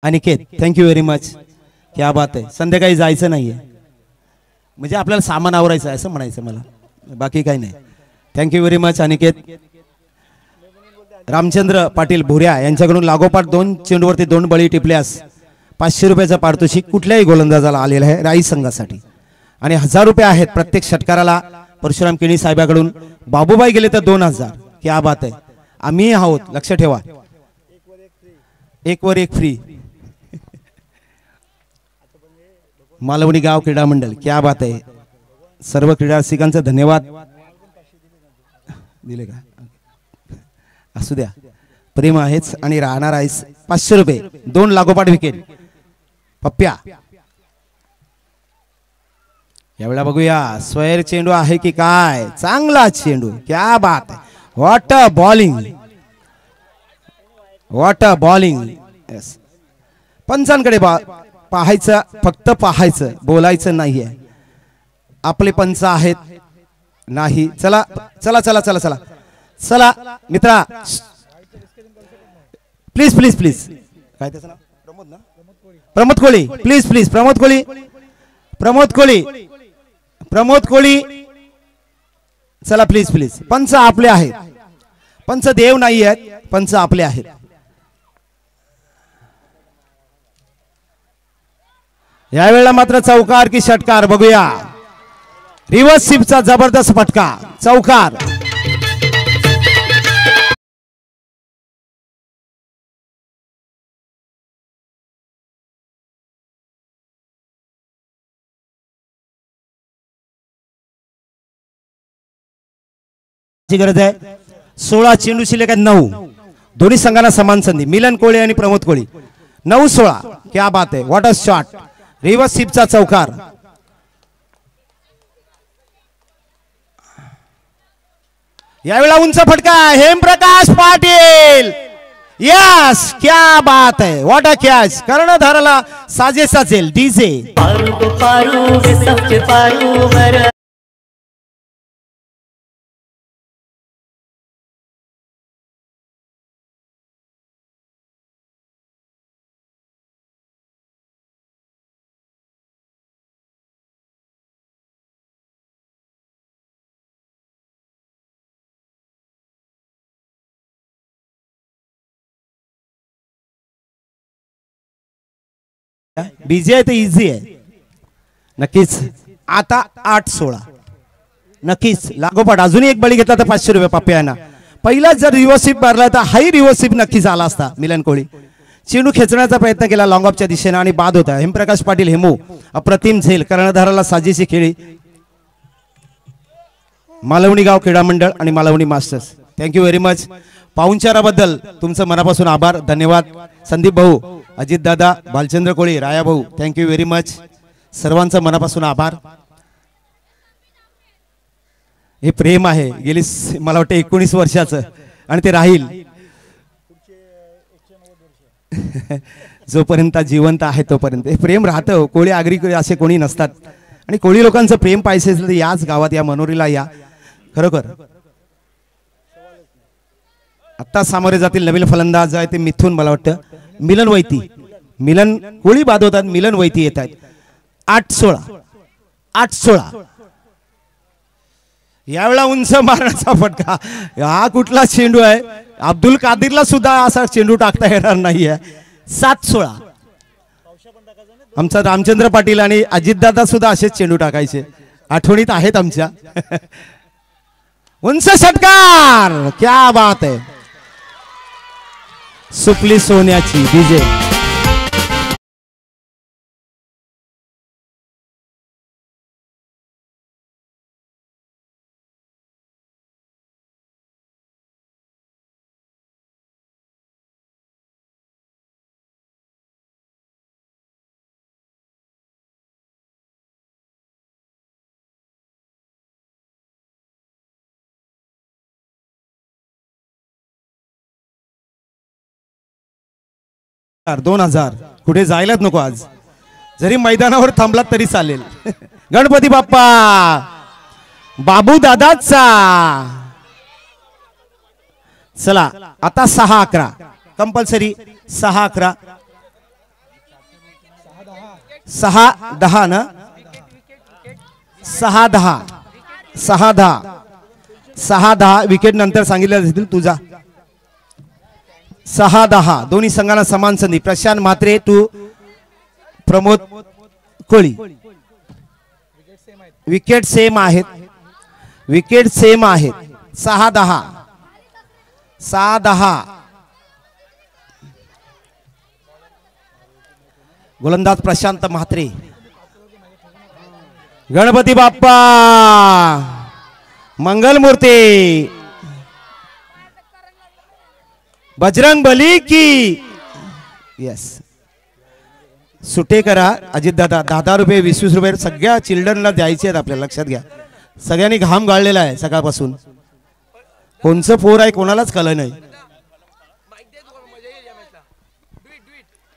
Aniket thank you very much. क्या बात आहे. संध्याकाळी जायचं नाहीये म्हणजे आपल्याला सामान आवरायचं आहे असं म्हणायचं मला. बाकी काही नाही. Thank you very much Aniket. Ramchandra Patil Bhurya यांच्याकडून लागोपाठ 2 चेंडूवरती 2 बळी टिपल्यास 500 रुपयाचा पारितोषिक कुठल्याही गोलंदाजाला आलेला आहे राई संघासाठी. आणि 1000 रुपये आहेत प्रत्येक षटकाराला परशुराम केणी साहेबांकडून. बाबूबाई गेले तर 2000. क्या बात आहे. आम्ही आहोत लक्ष ठेवा. 1 वर 1 फ्री. मालवणी गाव क्रीडा मंडळ. क्या बात आहे. सर्व क्रीडा रसिकांचा धन्यवाद. दिले का असू द्या. प्रेम आहेच आणि राहणार आहेच. 500 रुपये 2 लागोपाठ विकेट. पप्प्या यावेळेला बघूया स्वैर चेंडू आहे की काय. चांगला चेंडू. क्या बात आहे. What a bowling. What a bowling. Yes. पंचांकडे पाहायचं फक्त पाहायचं बोलायचं नाहीये. आपले पंच आहेत नाही. चला चला चला चला चला चला मित्रा प्लीज प्लीज प्लीज. काय त्याचं नाव प्रमोद कोळी प्लीज प्लीज, प्रमोद कोळी, प्रमोद कोळी, प्रमोद कोळी, चला प्लीज प्लीज. पंच आपले आहेत, पंच देव नाही आहेत, पंच आपले आहेत. यावेळेला मात्र चौकार की षटकार बघूया. रिव्हर्स स्वीपचा जबरदस्त फटका, चौकार. गरज आहे. 16 चेंडू शिल्लक आहेत, 9. दोन्ही संघांना समान संधी. मिलन कोळी आणि प्रमोद कोळी. 9-16. क्या बात आहे, व्हॉट अ शॉट. रिव्हर्स स्वीपचा चौकार. यावेळेला उंच फटका, हेमप्रकाश पाटील. यस, क्या बात है, व्हॉट अ कॅच. कर्णधाराला साजेस असेल. डीजे बीजे आहे तर इझी आहे. नक्कीच आता 8-16. नक्कीच लागोपाठ अजूनही एक बळी घेतला तर 500 रुपये पप्प्याना. पहिला जर रिव्हर्सिप मारला तर हाही रिव्हर्सिप नक्कीच आला असता. मिलन कोळी चेंडू खेचण्याचा प्रयत्न केला लॉंग ऑफच्या दिशेने आणि बाद होता. हेमप्रकाश पाटील हेमू अप्रतिम झेल. कर्णधाराला साजेशी खेळी. मालवणी गाव क्रीडा मंडळ आणि Malvani masters, thank you very much. पाहुणचाराबद्दल तुमचं मनापासून आभार, धन्यवाद. संदीप भाऊ, अजित दादा, बालचंद्र कोळी, राया भाऊ, थँक्यू व्हेरी मच. सर्वांचं मनापासून आभार. हे प्रेम आहे गेली मला वाटतं 19 वर्षाचं आणि ते राहील जोपर्यंत जिवंत आहे तोपर्यंत. हे प्रेम राहतं. कोळी आगरी असे कोणी नसतात आणि कोळी लोकांचं प्रेम पाहिजे असेल तर याच गावात या मनोरीला या. खरोखर आता सामोरे जातील नवीन फलंदाज आहे ते मिथून, मला वाटतं मिलन वैती. मिलन कोळी बाद होतात, मिलन वैती येत आहेत. 8-16. 8-16. यावेळेला उंच मारण्याचा फटका. हा कुठला चेंडू आहे. अब्दुल कादिरला सुद्धा असा चेंडू टाकता येणार नाहीये. 7-16. आमचा रामचंद्र पाटील आणि अजितदादा सुद्धा असेच चेंडू टाकायचे, आठवणीत आहेत आमच्या. उंच षटकार, क्या बात आहे. सुपली सोन्याची डीजे. $2000 कुठे जायलाच नको आज. जरी मैदानावर थांबलात तरी चालेल. गणपती बाप्पा, बाबू दादाचा. चला आता 6-11 कंपल्सरी. 6-11. 6-10 ना. 6-10. 6-10. 6-10 विकेट नंतर सांगितल्या जातील तुझा. 6-10 दोन्ही संघांना समान संधी. प्रशांत म्हात्रे तू प्रमोद कोळी. विकेट सेम आहेत. विकेट सेम आहेत. 6-10. 6-10. गोलंदाज प्रशांत म्हात्रे. गणपती बाप्पा, मंगलमूर्ती, बजरंग बली की. यस, सुटे करा अजितदादा. 10 रुपये 20 रुपये सगळ्या चिल्ड्रनला द्यायचे आहेत आपल्याला, लक्षात घ्या. सगळ्यांनी घाम गाळलेला आहे सकाळपासून. कोणचं पोर आहे कोणालाच कळलं नाही.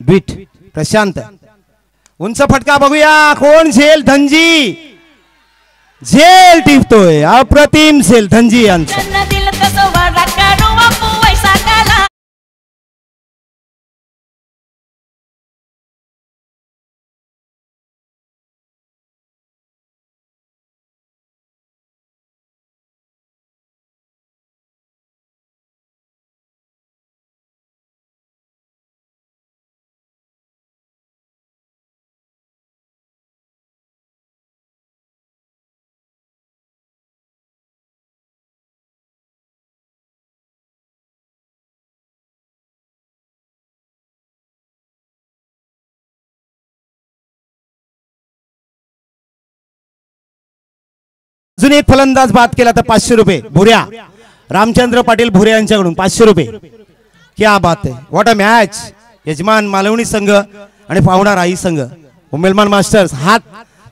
बीट प्रशांत. उंच फटका बघूया कोण झेल. धनजी झेल टिपतोय. अप्रतिम झेल धनजी यांचा. अजून एक फलंदाज बाद केला तर 500 रुपये भुऱ्या रामचंद्र पाटील भुरे यांच्याकडून 500 रुपये. क्या बात आहे, व्हॉट अ मॅच. यजमान मालवणी संघ आणि पाहुणा राही संघ. उमेलमान मास्टर्स हात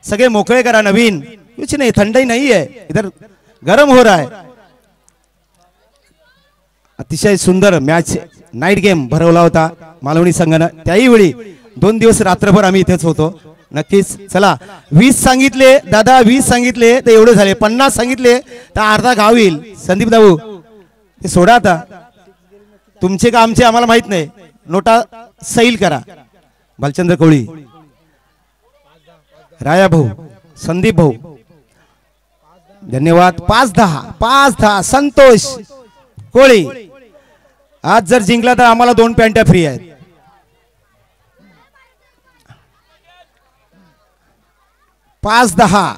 सगळे मोकळे करा. नवीन कुछ नहीं, थंडाई नहीं है इधर, गरम हो रहा है. अतिशय सुंदर मॅच नाईट गेम भरवला होता मालवणी संघानं. त्याही वेळी 2 दिवस रात्रभर आम्ही इथेच होतो. नक्कीच. चला 20 सांगितले दादा, 20 सांगितले तर एवढे झाले. 50 सांगितले तर अर्धा गाव येईल. संदीप दाऊ ते सोडा आता, तुमचे का आमचे आम्हाला माहित नाही. नोटा सैल करा. भालचंद्र कोळी, राया भाऊ, संदीप भाऊ धन्यवाद. 5-10 संतोष कोळी. आज जर जिंकला तर आम्हाला 2 पॅन्ट्या फ्री आहेत. 5-10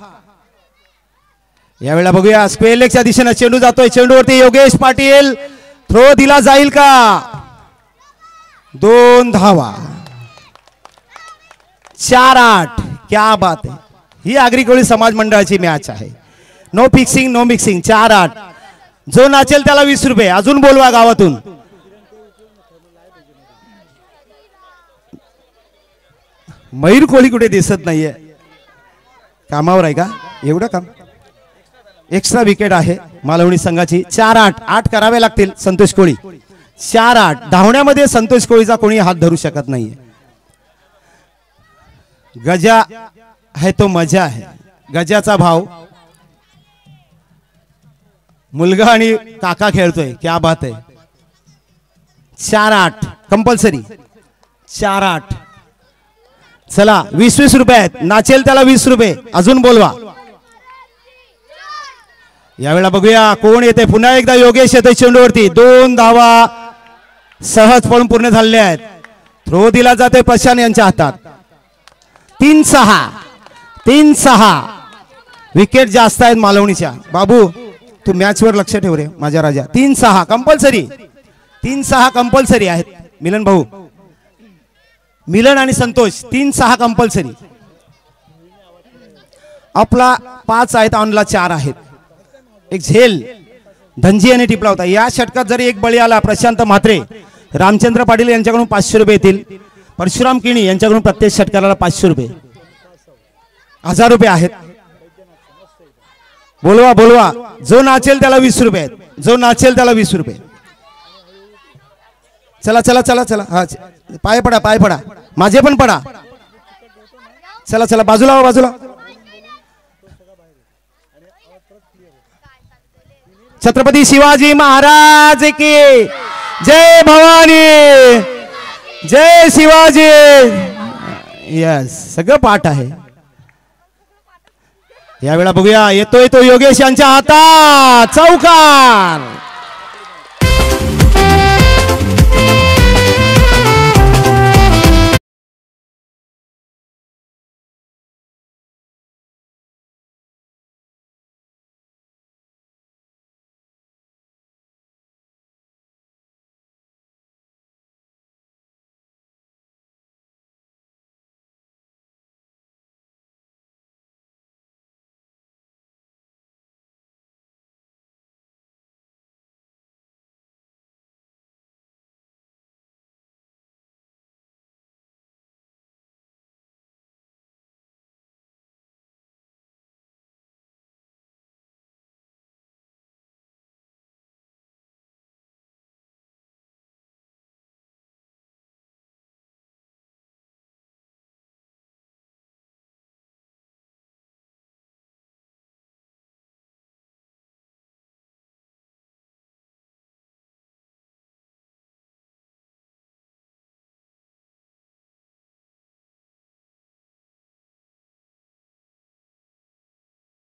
यावेळेला बघूया. स्क्वेअर लेगच्या दिशेने चेंडू जातोय. चेंडूवरती योगेश पाटील, थ्रो दिला जाईल का. 2 धावा. 4-8. क्या बात आहे. ही आगरी कोळी समाज मंडळाची मॅच आहे. No fixing, no mixing. 4-8. जो नाचेल त्याला 20 रुपये. अजून बोलवा गावातून. मयूर कोळी कुठे दिसत नाहीये, कामावर आहे का. एवढं काम. एक्स्ट्रा विकेट आहे मालवणी संघाची. 4-8. 8 करावे लागतील संतोष कोळी. 4-8. धावण्यामध्ये संतोष कोळीचा कोणी हात धरू शकत नाहीये. गजा है तो मजा है. गजाचा भाव मुलगा आणि काका खेळतोय. क्या बात आहे. 4-8 कंपल्सरी. 4-8. चला 20-20 रुपये आहेत. नाचेल त्याला 20 रुपये. अजून बोलवा. यावेळेला बघूया कोण येते. पुन्हा एकदा योगेश येते चेंडूवरती. 2 धावा सहज पळून पूर्ण झालेल्या आहेत. थ्रो दिला जाते प्रशांत यांच्या हातात. 3-6. विकेट जास्त आहेत मालवणीच्या. बाबू तू मॅच वर लक्ष ठेव रे माझ्या राजा. 3-6 कंपल्सरी. 3-6 कंपल्सरी आहेत. मिलन भाऊ, मिलन आणि संतोष 3-6 कंपल्सरी. आपला 5 आहेत, ऑनला 4 आहेत. एक झेल धनजी यांनी टिपला होता. या षटकात जरी एक बळी आला प्रशांत म्हात्रे, रामचंद्र पाटील यांच्याकडून 500 रुपये येतील. परशुराम किणी यांच्याकडून प्रत्येक षटकाला 500 रुपये. 1000 रुपये आहेत. बोलवा बोलवा. जो नाचेल त्याला 20 रुपये. जो नाचेल त्याला 20 रुपये. चला चला चला चला. हा पाय पडा, पाय पडा. माझे पण पडा. चला चला बाजूला हो, बाजूला. छत्रपती शिवाजी महाराज की जय. भवानी जय. शिवाजी. यस सगळं पाठ आहे. यावेळा बघूया. येतोय तो योगेश यांच्या हातात. चौकार.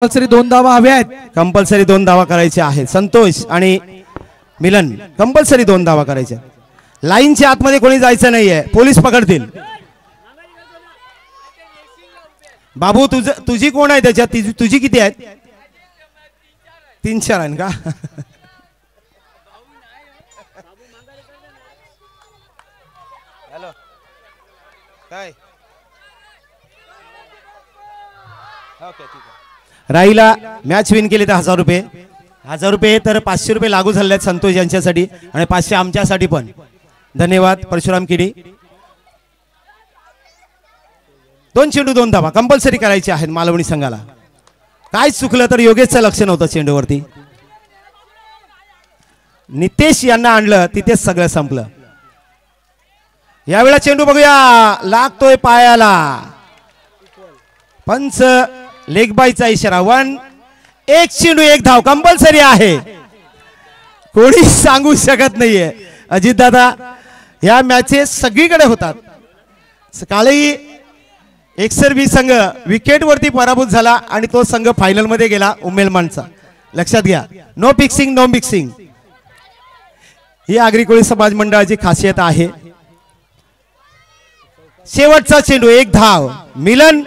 कंपल्सरी 2 धावा हव्या आहेत. कंपल्सरी 2 धावा करायचे आहेत. संतोष आणि मिलन कंपल्सरी 2 धावा करायच्या. लाईनच्या आतमध्ये कोणी जायचं नाहीये, पोलीस पकडतील. बाबू तुझी कोण आहे त्याच्यात. तुझी किती आहेत. 3-4 आहे का. हॅलो काय. ओके ठीक आहे. राईला मॅच विन केली तर 1000 रुपये, 1000 रुपये तर 500 रुपये लागू झाले आहेत संतोष यांच्यासाठी आणि 500 आमच्यासाठी पण. धन्यवाद परशुराम किडी. 2 चेंडू 2 धावा कंपल्सरी करायचे आहेत मालवणी संघाला. काय चुकलं तर योगेशचं लक्ष नव्हतं चेंडूवरती. नितेश यांना आणलं तिथेच सगळं संपलं. यावेळेला चेंडू बघूया लागतोय पायाला. पंच लेग बायचा इशारा. 1 चेंडू 1 धाव कंपल्सरी आहे. कोणी सांगू शकत नाहीये. अजितदादा या मॅचेस सगळीकडे होतात. सकाळी एकसरबी संघ विकेट वरती पराभूत झाला आणि तो संघ फायनल मध्ये गेला उमेलमानचा. लक्षात घ्या. नो फिक्सिंग नो मिक्सिंग ही आगरी कोळी समाज मंडळाची खासियत आहे. शेवटचा चेंडू 1 धाव. मिलन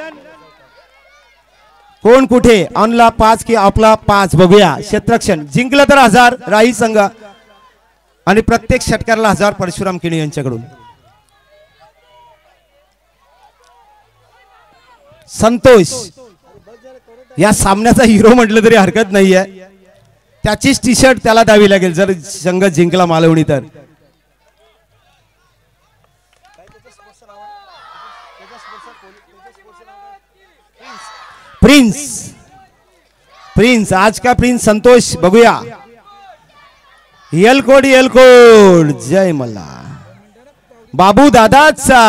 कोण कुठे ऑनला 5 की आपला 5 बघूया. क्षेत्ररक्षण जिंकलं तर 1000 राही संघ आणि प्रत्येक षटकाराला 1000 परशुराम किणी यांच्याकडून. संतोष या सामन्याचा हिरो म्हटलं तरी हरकत नाहीये. त्याचीच टी शर्ट त्याला द्यावी लागेल जर संघ जिंकला मालवणी तर. प्रिंस आज का प्रिंस संतोष बघूया. येलकोड जय मल्ला बाबू दादाचा.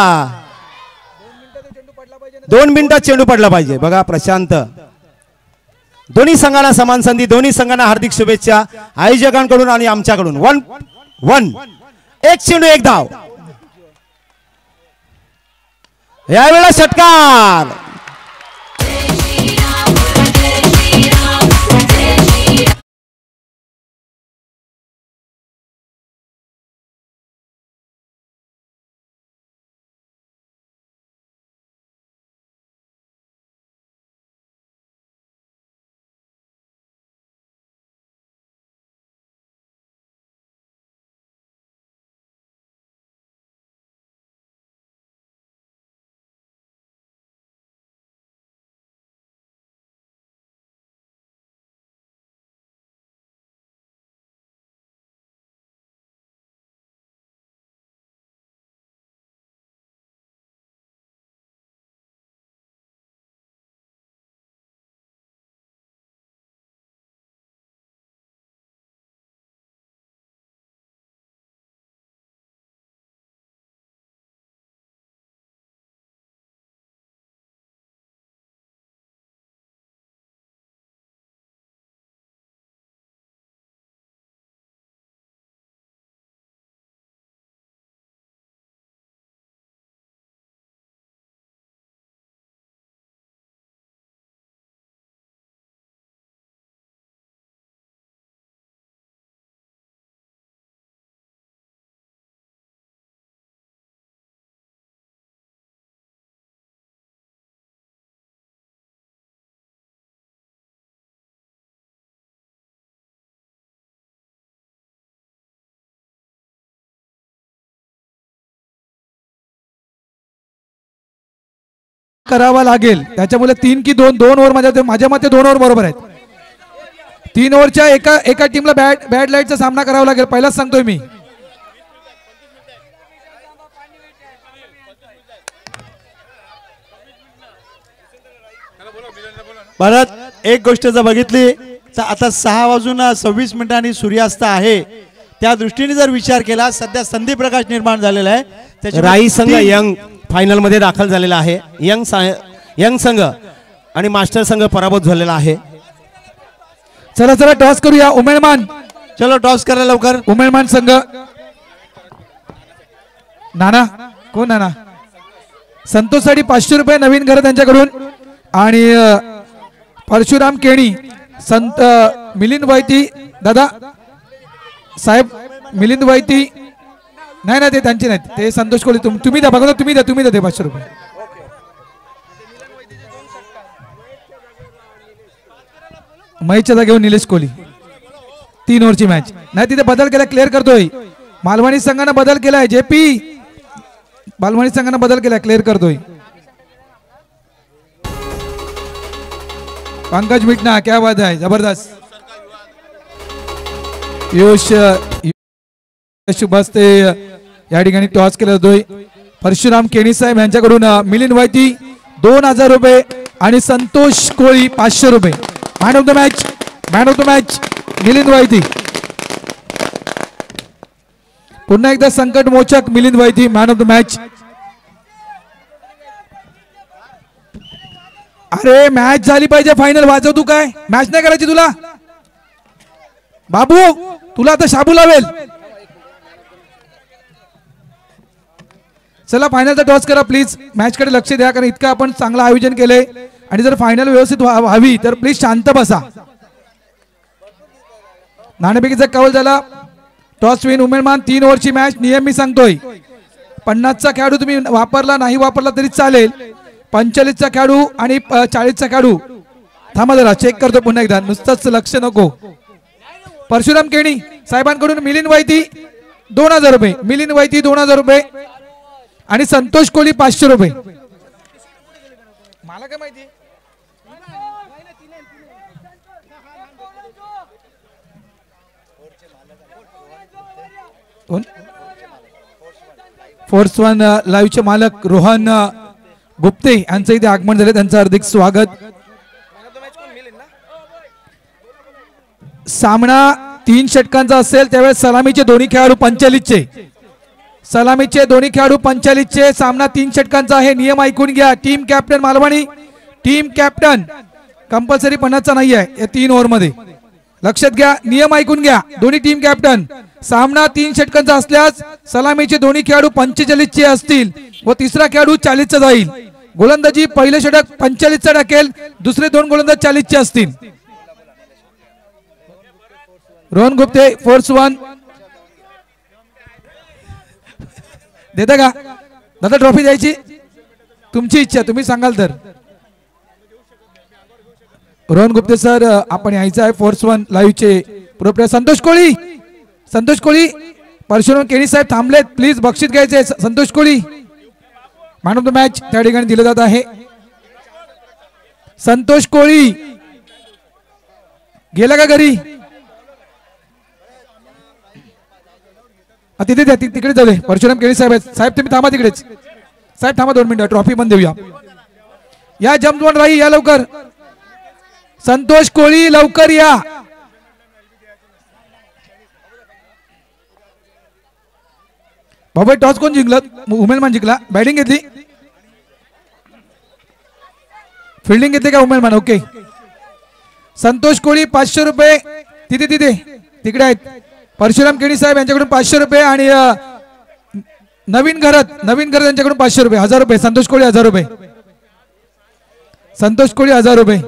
2 मिनिटात चेंडू पडला पाहिजे. बघा प्रशांत. दोन्ही संघांना समान संधी. दोन्ही संघांना हार्दिक शुभेच्छा आयोजकांकडून आणि आमच्याकडून. 1-1 1 चेंडू 1 धाव. यावेळेला षटकार. करावा लागेल. त्याच्यामुळे 3 की 2 ओव्हर माझ्या मते 2 ओव्हर बरोबर आहेत. 3 ओव्हरच्या एका टीमला बॅड लाईटचा सामना करावा लागेल. पहिलाच सांगतोय मी. परत एक गोष्ट जर बघितली तर आता 6 वाजून 26 मिनिटांनी सूर्यास्त आहे. त्या दृष्टीने जर विचार केला सध्या संधी प्रकाश निर्माण झालेला आहे. राई संघ यंग फायनल मध्ये दाखल झालेला आहे. यंग संघ आणि मास्टर संघ पराभूत झालेला आहे. चला टॉस करूया. उमेदमान चलो टॉस करा लवकर. उमेदमान संघ. नाना कोण नाना. संतोषसाठी 500 रुपये नवीन घर त्यांच्याकडून आणि परशुराम केणी संत मिलिंद वैती दादा साहेब मिलिंद वैती नाही ते त्यांचे नाहीत. ते संतोष कोळी. तुम्ही द्या बघा. तुम्ही द्या ते 500 रुपये. महेशच्या जागेवर निलेश कोहली. 3 ओव्हरची मॅच नाही. तिथे बदल केला. क्लिअर करतोय. मालवणी संघाने बदल केलाय. जेपी मालवणी संघाने बदल केलाय. क्लिअर करतोय. पंकज मिटना, क्या बात आहे, जबरदस्त. यश बसते या ठिकाणी टॉस केला जातोय. परशुराम केणी साहेब यांच्याकडून मिलिंद वैती 2000 रुपये आणि संतोष कोळी 500 रुपये. Man of the match Milind Vaiti. पुन्हा एकदा संकट मोचक Milind Vaiti man of the match. अरे मॅच झाली पाहिजे फायनल. वाजव तू काय मॅच नाही करायची तुला बाबू, तुला आता शाबू लावेल. चला फायनलचा टॉस करा प्लीज. मॅच कडे लक्ष द्या कारण इतकं आपण चांगलं आयोजन केलंय आणि जर फायनल व्यवस्थित व्हावी तर प्लीज शांत बसा. नाणेफेकीचा कौल झाला. टॉस विन उमेदमान 3 ओव्हरची मॅच. नियम मी सांगतोय, 50चा खेळाडू तुम्ही वापरला नाही वापरला तरी चालेल. 45चा खेळाडू आणि 40चा खेळाडू. थांबा जरा चेक करतो पुन्हा एकदा, नुसतंच लक्ष नको. परशुराम केणी साहेबांकडून मिलिंद वैती 2000 रुपये. मिलिंद वैती 2000 रुपये आणि संतोष कोळी 500 रुपये. मला काय माहिती कोण. फोर्स वन लाईव्हचे मालक रोहन गुप्ते यांचं इथे आगमन झाले, त्यांचं हार्दिक स्वागत. सामना 3 षटकांचा असेल त्यावेळेस सलामीचे दोन्ही खेळाडू 45चे. सलामीचे दोन्ही खेळाडू 45चे. सामना 3 षटकांचा आहे. नियम ऐकून घ्या. Team captain Malvani, team captain compulsory 50चा नाही आहे या 3 ओव्हर मध्ये. लक्षात घ्या, नियम ऐकून घ्या. दोन्ही टीम कॅप्टन. सामना 3 षटकांचा असल्यास सलामीचे दोन्ही खेळाडू 45चे असतील व तिसरा खेळाडू 40चा जाईल. गोलंदाजी पहिले षटक 45चा टाकेल, दुसरे 2 गोलंदाज 40चे असतील. रोहन गुप्ते फोर्स वन देता का दादा ट्रॉफी द्यायची? तुमची इच्छा, तुम्ही सांगाल तर. रोहन गुप्ते सर आपण यायचं आहे. फोर्स वन लाईव्हचे प्रोप्रायटर संतोष कोळी परशुराम केणी साहेब थांबलेत, प्लीज बक्षीस घ्यायचे. Santosh Koli man of the match त्या ठिकाणी दिलं जात आहे. संतोष कोळी गेला का घरी? तिथे द्या, तिकडे जाऊ दे. परशुराम केणी साहेब साहेब तुम्ही थांबा तिकडेच. साहेब थांबा 2 मिनिटं, ट्रॉफी पण देऊया. या जम्पवन राही, या लवकर. संतोष कोळी लवकर या. बाबा टॉस कोण जिंकलं? उमेदमान जिंकला. बॅटिंग घेतली, फिल्डिंग घेतली का उमेदमान? ओके. संतोष कोळी 500 रुपये. तिकडे आहेत. परशुराम केणी साहेब यांच्याकडून 500 रुपये आणि नवीन घरत यांच्याकडून 500 रुपये. 1000 रुपये. संतोष कोळी 1000 रुपये. संतोष कोळी 1000 रुपये.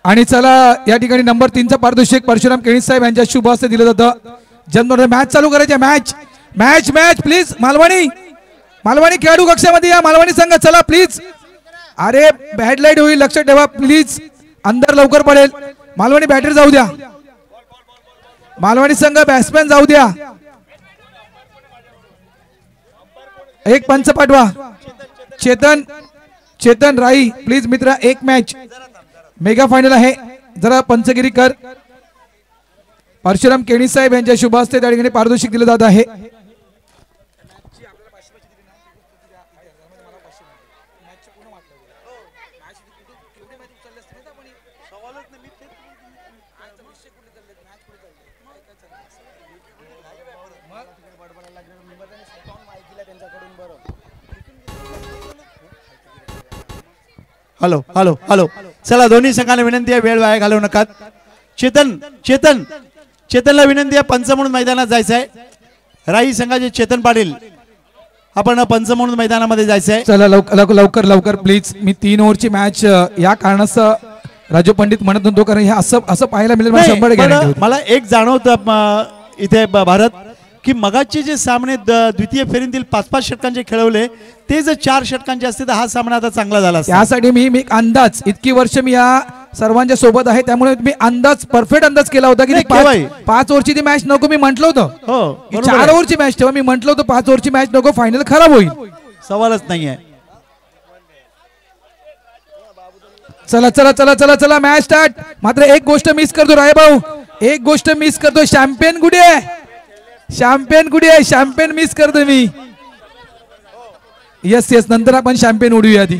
आणि चला या ठिकाणी नंबर 3चा पारितोषिक परशुराम केणी साहेब यांच्या शुभ हस्ते दिलं जातं. जन्म मॅच चालू करायचे. Match please. मालवणी खेळाडू कक्षामध्ये या. मालवणी संघ चला प्लीज. अरे बॅड लाईट होईल, लक्षात ठेवा प्लीज. अंदर लवकर पडेल. मालवणी बॅटर जाऊ द्या. मालवणी संघ बॅट्समॅन जाऊ द्या. एक पंच पाठवा. चेतन राई प्लीज मित्र. एक मॅच मेगा फायनल आहे, जरा पंचगिरी कर. परशुराम केणी साहेब यांच्या शुभ हस्ते त्या ठिकाणी पारितोषिक दिलं जात आहे. हॅलो चला दोन्ही संघाला विनंती आहे, वेळ वाया घालवू नका. चेतनला विनंती आहे, पंच म्हणून मैदानात जायचं आहे. राई संघाचे चेतन पाटील आपण पंच म्हणून मैदानामध्ये जायचं आहे. चला लवकर प्लीज. मी 3 ओव्हरची मॅच या कारणास्तव राजू पंडित म्हणत होतो कारण हे असं पाहायला मिळेल 100%. मला एक जाणवतं इथे भारत की मगाचे जे सामने द्वितीय फेरीतील 5-5 षटकांचे खेळवले ते जर 4 षटकांचे असते तर हा सामना आता चांगला झाला असता. त्यासाठी मी अंदाज इतकी वर्ष मी या सर्वांच्या सोबत आहे त्यामुळे मी परफेक्ट अंदाज केला होता की 5 ओव्हरची ती मॅच नको. मी म्हटलं होतं हो 4 ओव्हरची मॅच ठेवा. मी म्हटलं होतं 5 ओव्हरची मॅच नको, फायनल खराब होईल. सवालच नाहीये. चला चला चला चला चला मॅच स्टार्ट. मात्र एक गोष्ट मिस करतो राय भाऊ, एक गोष्ट मिस करतो. शॅम्पियन कुठे आहे? शॅम्पियन कुठे आहे? शॅम्पियन मिस करतो मी. यस नंतर आपण शॅम्पियन उडूया आधी.